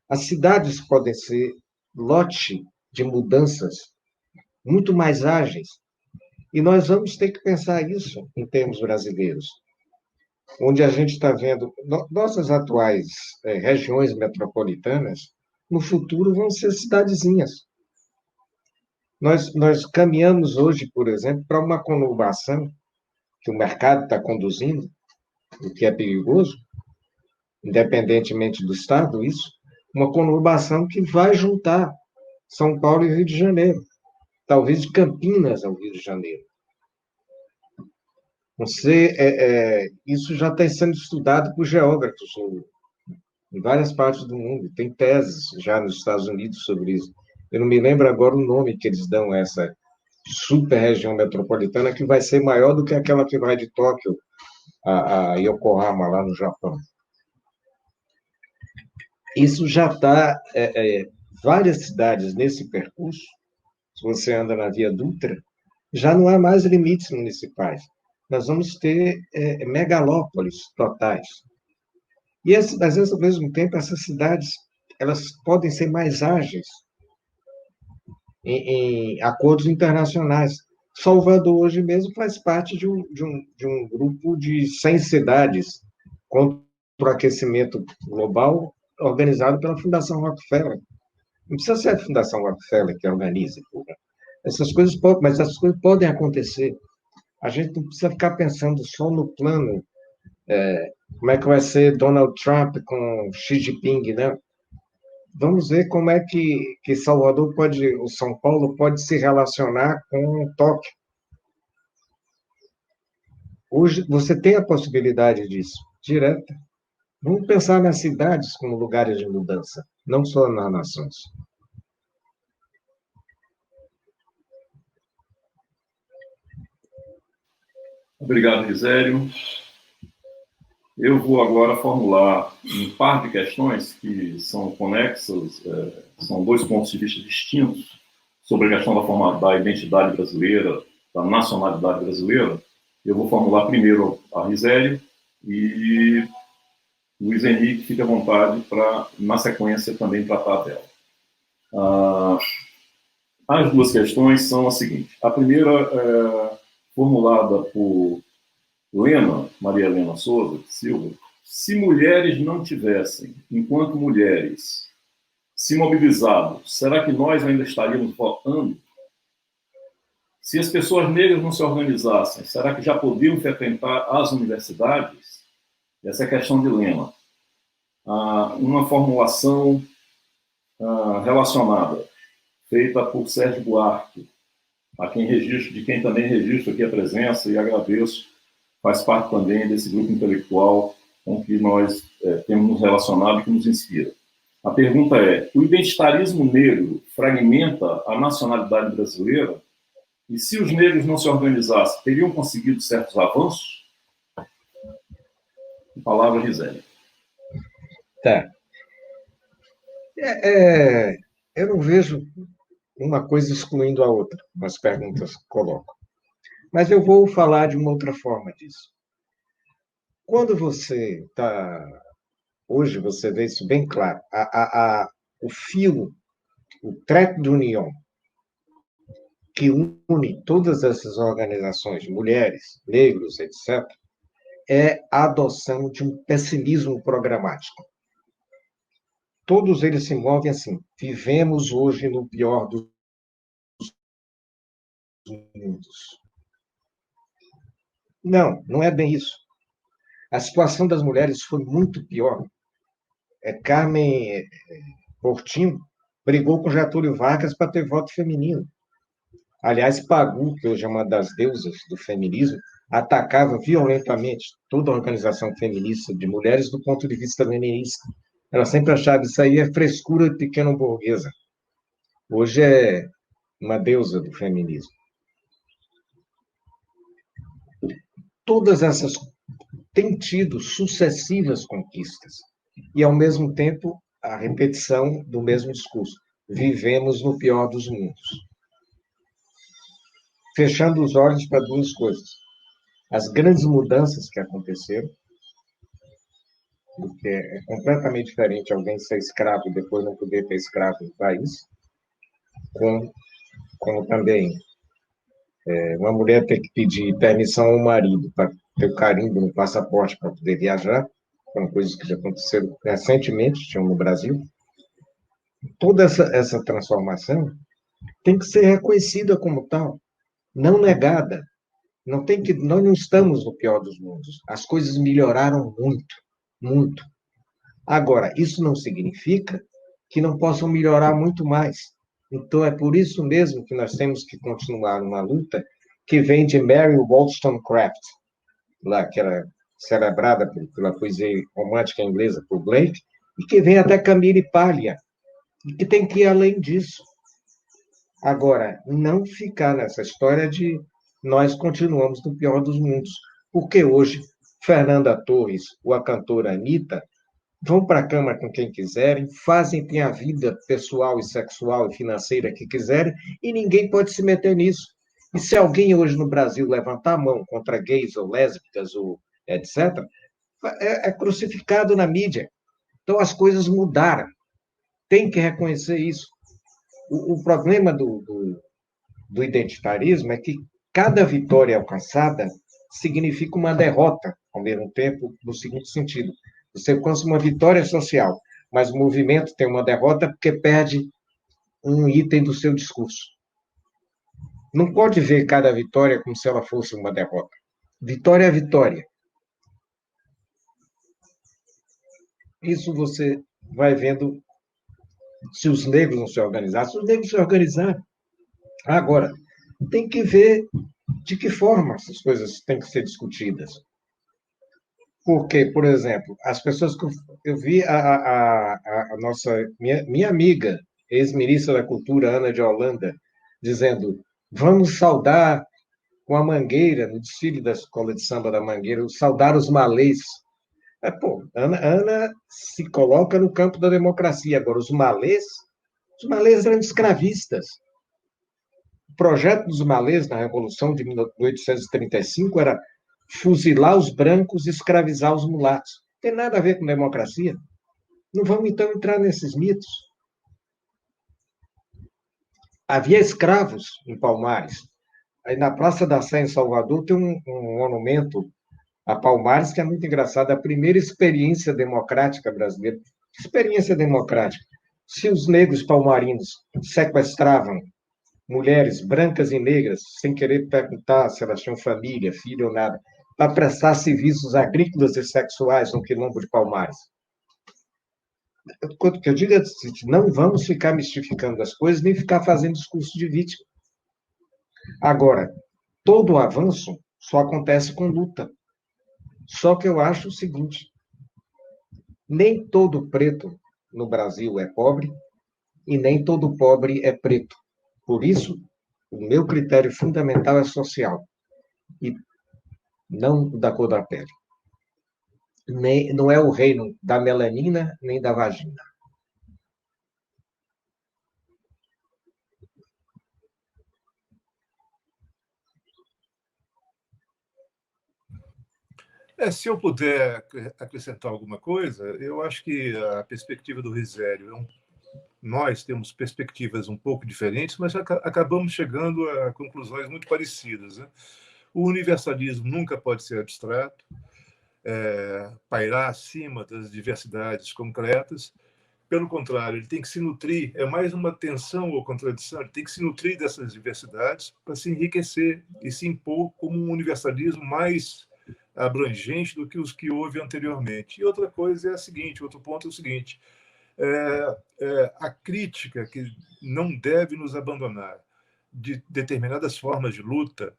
As cidades podem ser lote de mudanças muito mais ágeis. E nós vamos ter que pensar isso em termos brasileiros, onde a gente está vendo nossas atuais regiões metropolitanas, no futuro vão ser cidadezinhas. Nós caminhamos hoje, por exemplo, para uma conurbação que o mercado está conduzindo, o que é perigoso, independentemente do Estado, isso, uma conurbação que vai juntar São Paulo e Rio de Janeiro, talvez de Campinas ao Rio de Janeiro. Isso já está sendo estudado por geógrafos em várias partes do mundo. Tem teses já nos Estados Unidos sobre isso. Eu não me lembro agora o nome que eles dão a essa super região metropolitana, que vai ser maior do que aquela que vai de Tóquio a Yokohama, lá no Japão. Isso já está... várias cidades nesse percurso, se você anda na Via Dutra, já não há mais limites municipais. Nós vamos ter megalópolis totais. Mas, ao mesmo tempo, essas cidades elas podem ser mais ágeis em acordos internacionais. Salvador, hoje mesmo, faz parte de um grupo de 100 cidades contra o aquecimento global, organizado pela Fundação Rockefeller. Não precisa ser a Fundação Rockefeller que organize, mas essas coisas podem acontecer. A gente não precisa ficar pensando só no plano, como é que vai ser Donald Trump com Xi Jinping, né? Vamos ver como é que o São Paulo pode se relacionar com Tóquio. Hoje você tem a possibilidade disso, direta. Vamos pensar nas cidades como lugares de mudança, não só nas nações. Obrigado, Risério. Eu vou agora formular um par de questões que são conexas, são dois pontos de vista distintos sobre a questão da identidade brasileira, da nacionalidade brasileira. Eu vou formular primeiro a Risério e Luiz Henrique fique à vontade para, na sequência, também tratar dela. As duas questões são as seguintes. A primeira é formulada por Maria Helena Souza Silva: se mulheres não tivessem, enquanto mulheres, se mobilizado, será que nós ainda estaríamos votando? Se as pessoas negras não se organizassem, será que já poderiam frequentar as universidades? Essa é a questão de Lema. Uma formulação relacionada, feita por Sérgio Buarque, de quem também registro aqui a presença e agradeço, faz parte também desse grupo intelectual com que nós temos nos relacionado e que nos inspira. A pergunta é: o identitarismo negro fragmenta a nacionalidade brasileira? E se os negros não se organizassem, teriam conseguido certos avanços? Palavra, Gisele. Tá. Eu não vejo uma coisa excluindo a outra, as perguntas que colocam. Mas eu vou falar de uma outra forma disso. Quando você está... Hoje você vê isso bem claro. O fio, o treco de união que une todas essas organizações, mulheres, negros, etc., é a adoção de um pessimismo programático. Todos eles se movem assim: vivemos hoje no pior dos mundos. Não é bem isso. A situação das mulheres foi muito pior. Carmen Portinho brigou com Getúlio Vargas para ter voto feminino. Aliás, Pagu, que hoje é uma das deusas do feminismo, atacava violentamente toda a organização feminista de mulheres do ponto de vista leninista. Ela sempre achava isso aí é frescura de pequeno-burguesa. Hoje é uma deusa do feminismo. Todas essas têm tido sucessivas conquistas e, ao mesmo tempo, a repetição do mesmo discurso: vivemos no pior dos mundos. Fechando os olhos para duas coisas: as grandes mudanças que aconteceram, porque é completamente diferente alguém ser escravo e depois não poder ter escravo no país, como também uma mulher ter que pedir permissão ao marido para ter o carimbo no passaporte para poder viajar, são coisas que já aconteceram recentemente, tinham no Brasil. Toda essa transformação tem que ser reconhecida como tal, não negada. Não tem que, nós não estamos no pior dos mundos. As coisas melhoraram muito, muito. Agora, isso não significa que não possam melhorar muito mais. Então, é por isso mesmo que nós temos que continuar uma luta que vem de Mary Wollstonecraft, lá, que era celebrada pela poesia romântica inglesa por Blake, e que vem até Camille Paglia, e que tem que ir além disso. Agora, não ficar nessa história de nós continuamos no pior dos mundos, porque hoje Fernanda Torres ou a cantora Anitta vão para a cama com quem quiserem, têm a vida pessoal e sexual e financeira que quiserem, e ninguém pode se meter nisso. E se alguém hoje no Brasil levantar a mão contra gays ou lésbicas ou etc., é crucificado na mídia. Então as coisas mudaram. Tem que reconhecer isso. O problema do identitarismo é que cada vitória alcançada significa uma derrota, ao mesmo tempo, no seguinte sentido. Você alcança uma vitória social, mas o movimento tem uma derrota porque perde um item do seu discurso. Não pode ver cada vitória como se ela fosse uma derrota. Vitória é vitória. Isso você vai vendo se os negros não se organizarem. Se os negros se organizarem. Agora, tem que ver de que forma essas coisas têm que ser discutidas. Porque, por exemplo, as pessoas que eu vi a nossa minha amiga, ex-ministra da Cultura, Ana de Holanda, dizendo: vamos saudar com a Mangueira, no desfile da Escola de Samba da Mangueira, saudar os malês. Ana se coloca no campo da democracia. Agora, os malês eram escravistas. O projeto dos malês na Revolução de 1835 era fuzilar os brancos e escravizar os mulatos. Não tem nada a ver com democracia. Não vamos, então, entrar nesses mitos. Havia escravos em Palmares. Aí, na Praça da Sé, em Salvador, tem um monumento a Palmares que é muito engraçado. A primeira experiência democrática brasileira. Experiência democrática. Se os negros palmarinos sequestravam mulheres brancas e negras, sem querer perguntar se elas tinham família, filho ou nada, para prestar serviços agrícolas e sexuais no quilombo de Palmares. O que eu digo é que não vamos ficar mistificando as coisas, nem ficar fazendo discurso de vítima. Agora, todo avanço só acontece com luta. Só que eu acho o seguinte: nem todo preto no Brasil é pobre e nem todo pobre é preto. Por isso, o meu critério fundamental é social e não da cor da pele. Não é o reino da melanina nem da vagina. Se eu puder acrescentar alguma coisa, eu acho que a perspectiva do Risério, nós temos perspectivas um pouco diferentes, mas acabamos chegando a conclusões muito parecidas, né? O universalismo nunca pode ser abstrato, pairar acima das diversidades concretas. Pelo contrário, ele tem que se nutrir, é mais uma tensão ou contradição, ele tem que se nutrir dessas diversidades para se enriquecer e se impor como um universalismo mais abrangente do que os que houve anteriormente. E outra coisa é a seguinte, outro ponto é o seguinte: a crítica que não deve nos abandonar de determinadas formas de luta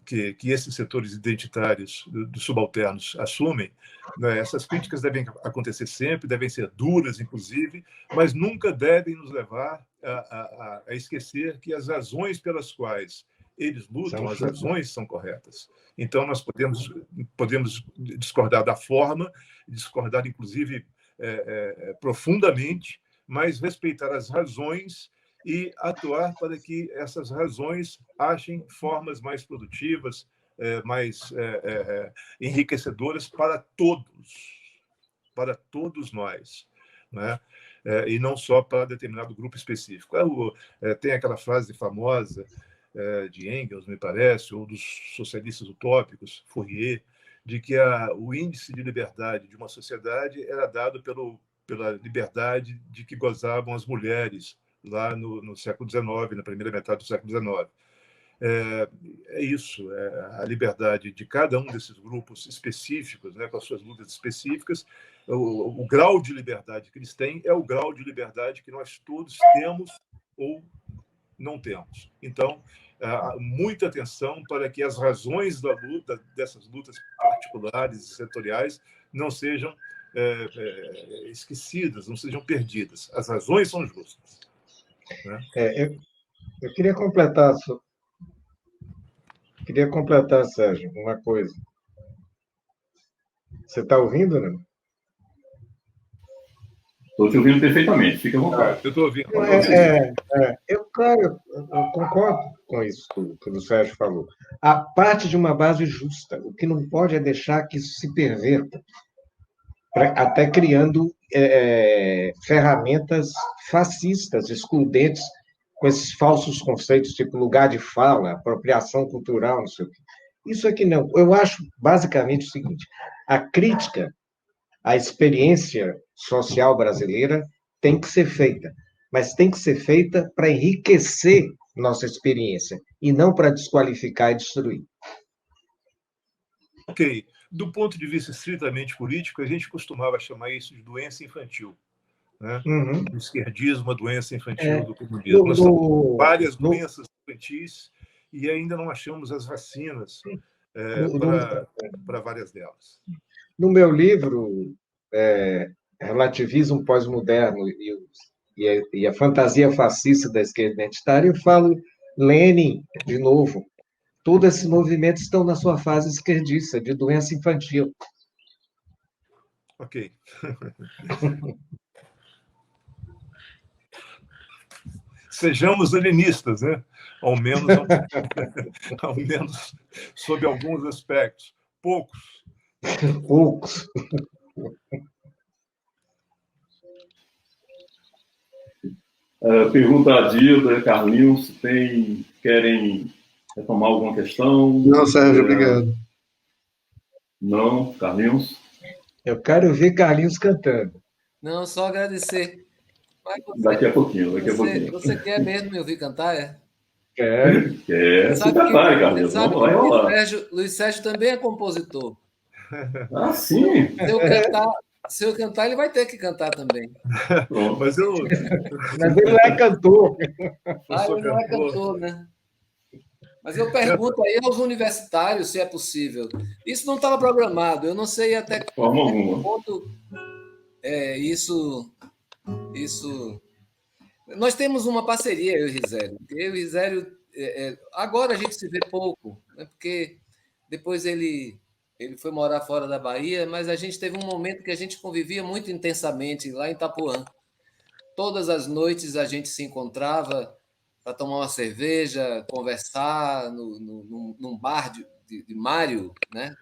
que esses setores identitários dos subalternos assumem, né? Essas críticas devem acontecer sempre, devem ser duras, inclusive, mas nunca devem nos levar a esquecer que as razões pelas quais eles lutam, as razões são corretas. Então, nós podemos discordar da forma, discordar, inclusive, profundamente, mas respeitar as razões e atuar para que essas razões achem formas mais produtivas, mais enriquecedoras para todos nós, né? e não só para determinado grupo específico. Tem aquela frase famosa de Engels, me parece, ou dos socialistas utópicos, Fourier, de que o índice de liberdade de uma sociedade era dado pela liberdade de que gozavam as mulheres lá no século XIX, na primeira metade do século XIX. É isso, a liberdade de cada um desses grupos específicos, né, com as suas lutas específicas. O grau de liberdade que eles têm é o grau de liberdade que nós todos temos ou não temos. Então, muita atenção para que as razões dessas lutas particulares e setoriais não sejam esquecidas, não sejam perdidas. As razões são justas. Né? Eu queria completar, Sérgio, uma coisa. Você está ouvindo, né? Estou te ouvindo perfeitamente, fica à vontade. Eu estou ouvindo. Claro, eu concordo com isso que o Sérgio falou. A parte de uma base justa. O que não pode é deixar que isso se perverta, até criando ferramentas fascistas, excludentes, com esses falsos conceitos, tipo lugar de fala, apropriação cultural, não sei o quê. Isso aqui não. Eu acho basicamente o seguinte: a crítica à experiência social brasileira tem que ser feita, mas tem que ser feita para enriquecer nossa experiência e não para desqualificar e destruir. Ok. Do ponto de vista estritamente político, a gente costumava chamar isso de doença infantil. Né? Uhum. O esquerdismo, a doença infantil do comunismo. Nós temos várias doenças infantis e ainda não achamos as vacinas para várias delas. No meu livro, Relativismo Pós-Moderno e a Fantasia Fascista da Esquerda Identitária, eu falo Lenin, de novo. Todos esses movimentos estão na sua fase esquerdista, de doença infantil. Ok. Sejamos leninistas, né? Ao menos sob alguns aspectos. Poucos. Pergunta a Dilda, Carlinhos, querem retomar alguma questão? Não, Sérgio, obrigado. Não, Carlinhos? Eu quero ver Carlinhos cantando. Não, só agradecer. Daqui a pouquinho. Você quer mesmo me ouvir cantar, é? Quero. Quer se cantar, Carlinhos. Vamos lá, vai rolar. Luiz Sérgio também é compositor. Ah, sim? Se eu cantar, ele vai ter que cantar também. Mas ele não é cantor. Ele não é cantor, né? Mas eu pergunto aí aos universitários se é possível. Isso não estava programado. Eu não sei até que ponto isso. Nós temos uma parceria, eu e Risério. Eu e Risério, agora a gente se vê pouco, né? Porque depois ele foi morar fora da Bahia, mas a gente teve um momento que a gente convivia muito intensamente lá em Itapuã. Todas as noites a gente se encontrava para tomar uma cerveja, conversar num bar de Mário, né?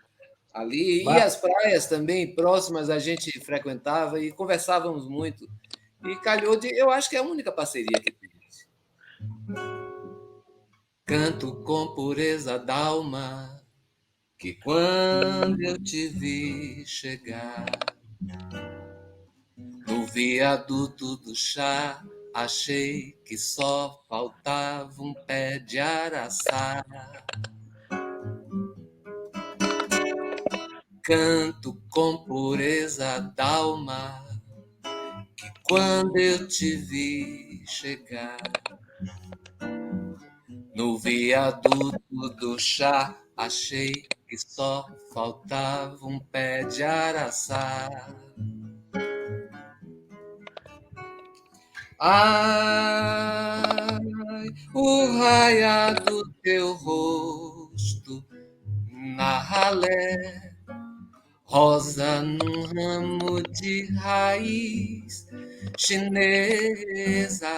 Ali, e as praias também próximas a gente frequentava e conversávamos muito. E calhou eu acho que é a única parceria que temos. Canto com pureza d'alma, que quando eu te vi chegar no viaduto do chá, achei que só faltava um pé de araçá. Canto com pureza d'alma, que quando eu te vi chegar no viaduto do chá, achei que só faltava um pé de araçá. Ai, o raiar do teu rosto na ralé, rosa num ramo de raiz chinesa,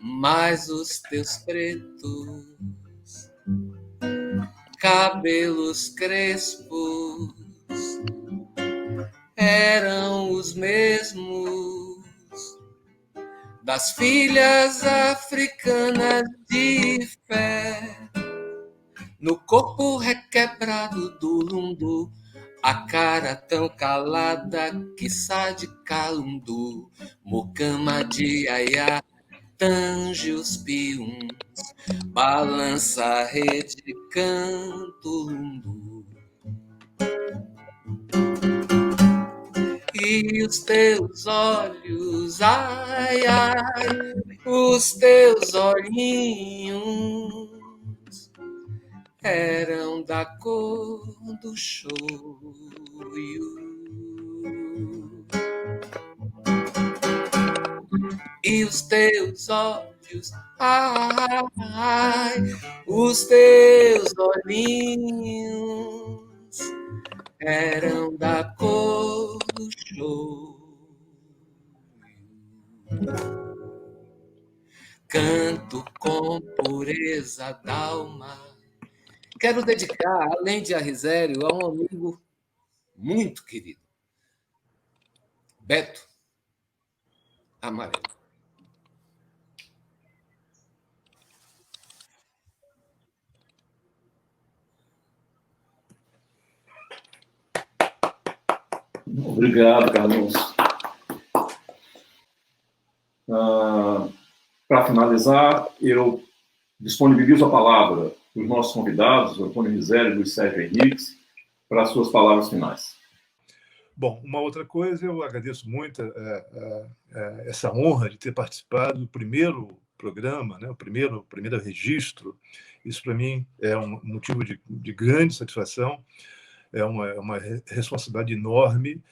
mas os teus pretos cabelos crespos eram os mesmos das filhas africanas de fé. No corpo requebrado do lundu, a cara tão calada que sai de calundu, mucama de aiá, tange os piuns, balança a rede, canto lundu. E os teus olhos, ai, ai, os teus olhinhos eram da cor do choio. E os teus olhos, ai, ai, os teus olhinhos eram da cor do choio. Canto com pureza d'alma. Quero dedicar, além de a Risério, a um amigo muito querido, Beto Amarelo. Obrigado, Carlos. Para finalizar, eu disponibilizo a palavra para os nossos convidados, Antônio Risério e Luiz Sérgio Henriques, para as suas palavras finais. Bom, uma outra coisa, eu agradeço muito essa honra de ter participado do primeiro programa, né, o primeiro registro. Isso, para mim, é um motivo de grande satisfação, é uma responsabilidade enorme,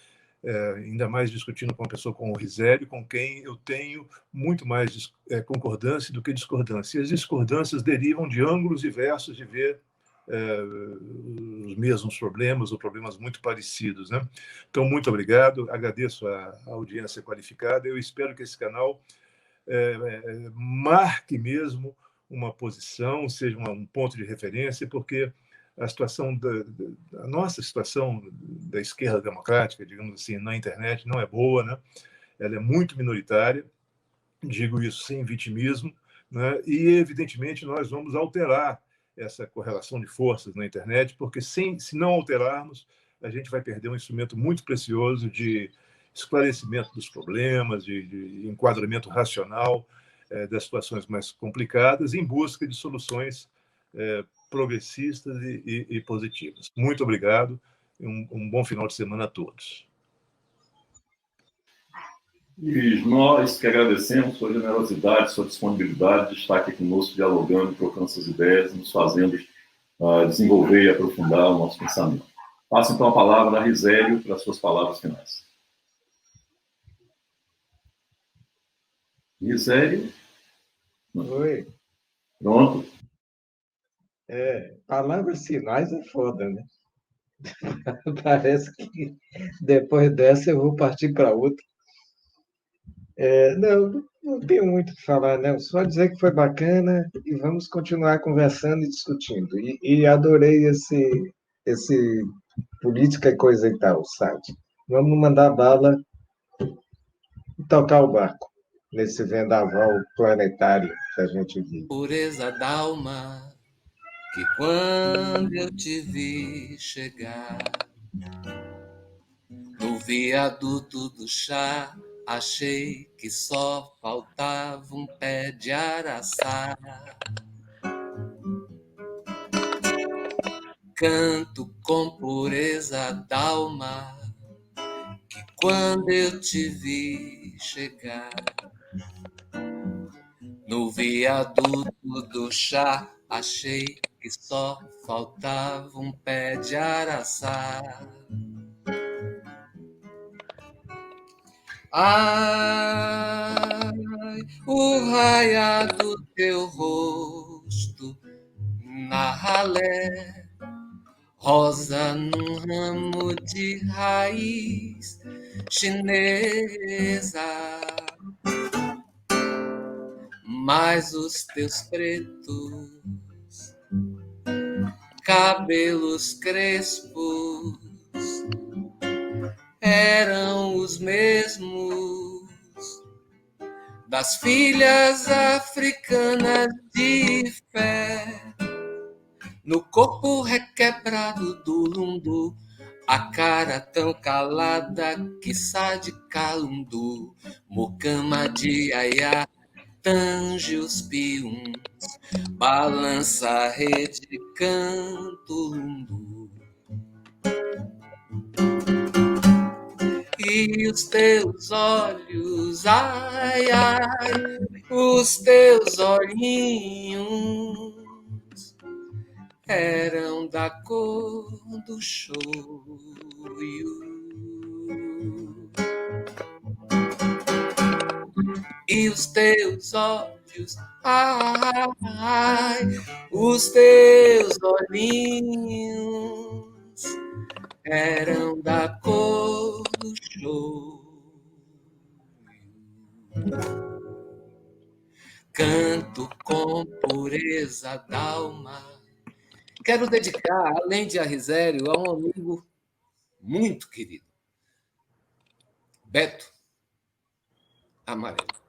ainda mais discutindo com uma pessoa como o Risério, com quem eu tenho muito mais concordância do que discordância. E as discordâncias derivam de ângulos diversos de ver os mesmos problemas ou problemas muito parecidos, né? Então, muito obrigado, agradeço a audiência qualificada. Eu espero que esse canal marque mesmo uma posição, seja um ponto de referência, porque a situação a nossa situação da esquerda democrática, digamos assim, na internet não é boa, né? Ela é muito minoritária, digo isso sem vitimismo, né? E, evidentemente, nós vamos alterar essa correlação de forças na internet, porque se não alterarmos, a gente vai perder um instrumento muito precioso de esclarecimento dos problemas, de enquadramento racional das situações mais complicadas, em busca de soluções progressistas e positivas. Muito obrigado e um bom final de semana a todos. E nós que agradecemos sua generosidade, sua disponibilidade de estar aqui conosco, dialogando, trocando essas ideias, nos fazendo desenvolver e aprofundar o nosso pensamento. Passo então a palavra a Risério para as suas palavras finais. Risério? Oi. Pronto. Palavras finais é foda, né? Parece que depois dessa eu vou partir para outra. Não tenho muito o que falar, não. Só dizer que foi bacana e vamos continuar conversando e discutindo. E adorei esse política e coisa e tal, site. Vamos mandar bala e tocar o barco nesse vendaval planetário que a gente vive. Pureza d'alma, que quando eu te vi chegar no viaduto do chá, achei que só faltava um pé de araçá. Canto com pureza d'alma, que quando eu te vi chegar no viaduto do chá, achei que só faltava um pé de araçá. Ai, o raiar do teu rosto na ralé, rosa num ramo de raiz chinesa, mas os teus pretos cabelos crespos eram os mesmos das filhas africanas de fé. No corpo requebrado do lundu, a cara tão calada que sai de calundu, Mocama de Aiá, tange os piuns, balança a rede, canto lundu. E os teus olhos, ai, ai, os teus olhinhos eram da cor do choio. E os teus olhos, ai, ai, os teus olhinhos eram da cor do choio. Canto com pureza d'alma. Quero dedicar, além de a Risério, a um amigo muito querido, Beto Amarelo.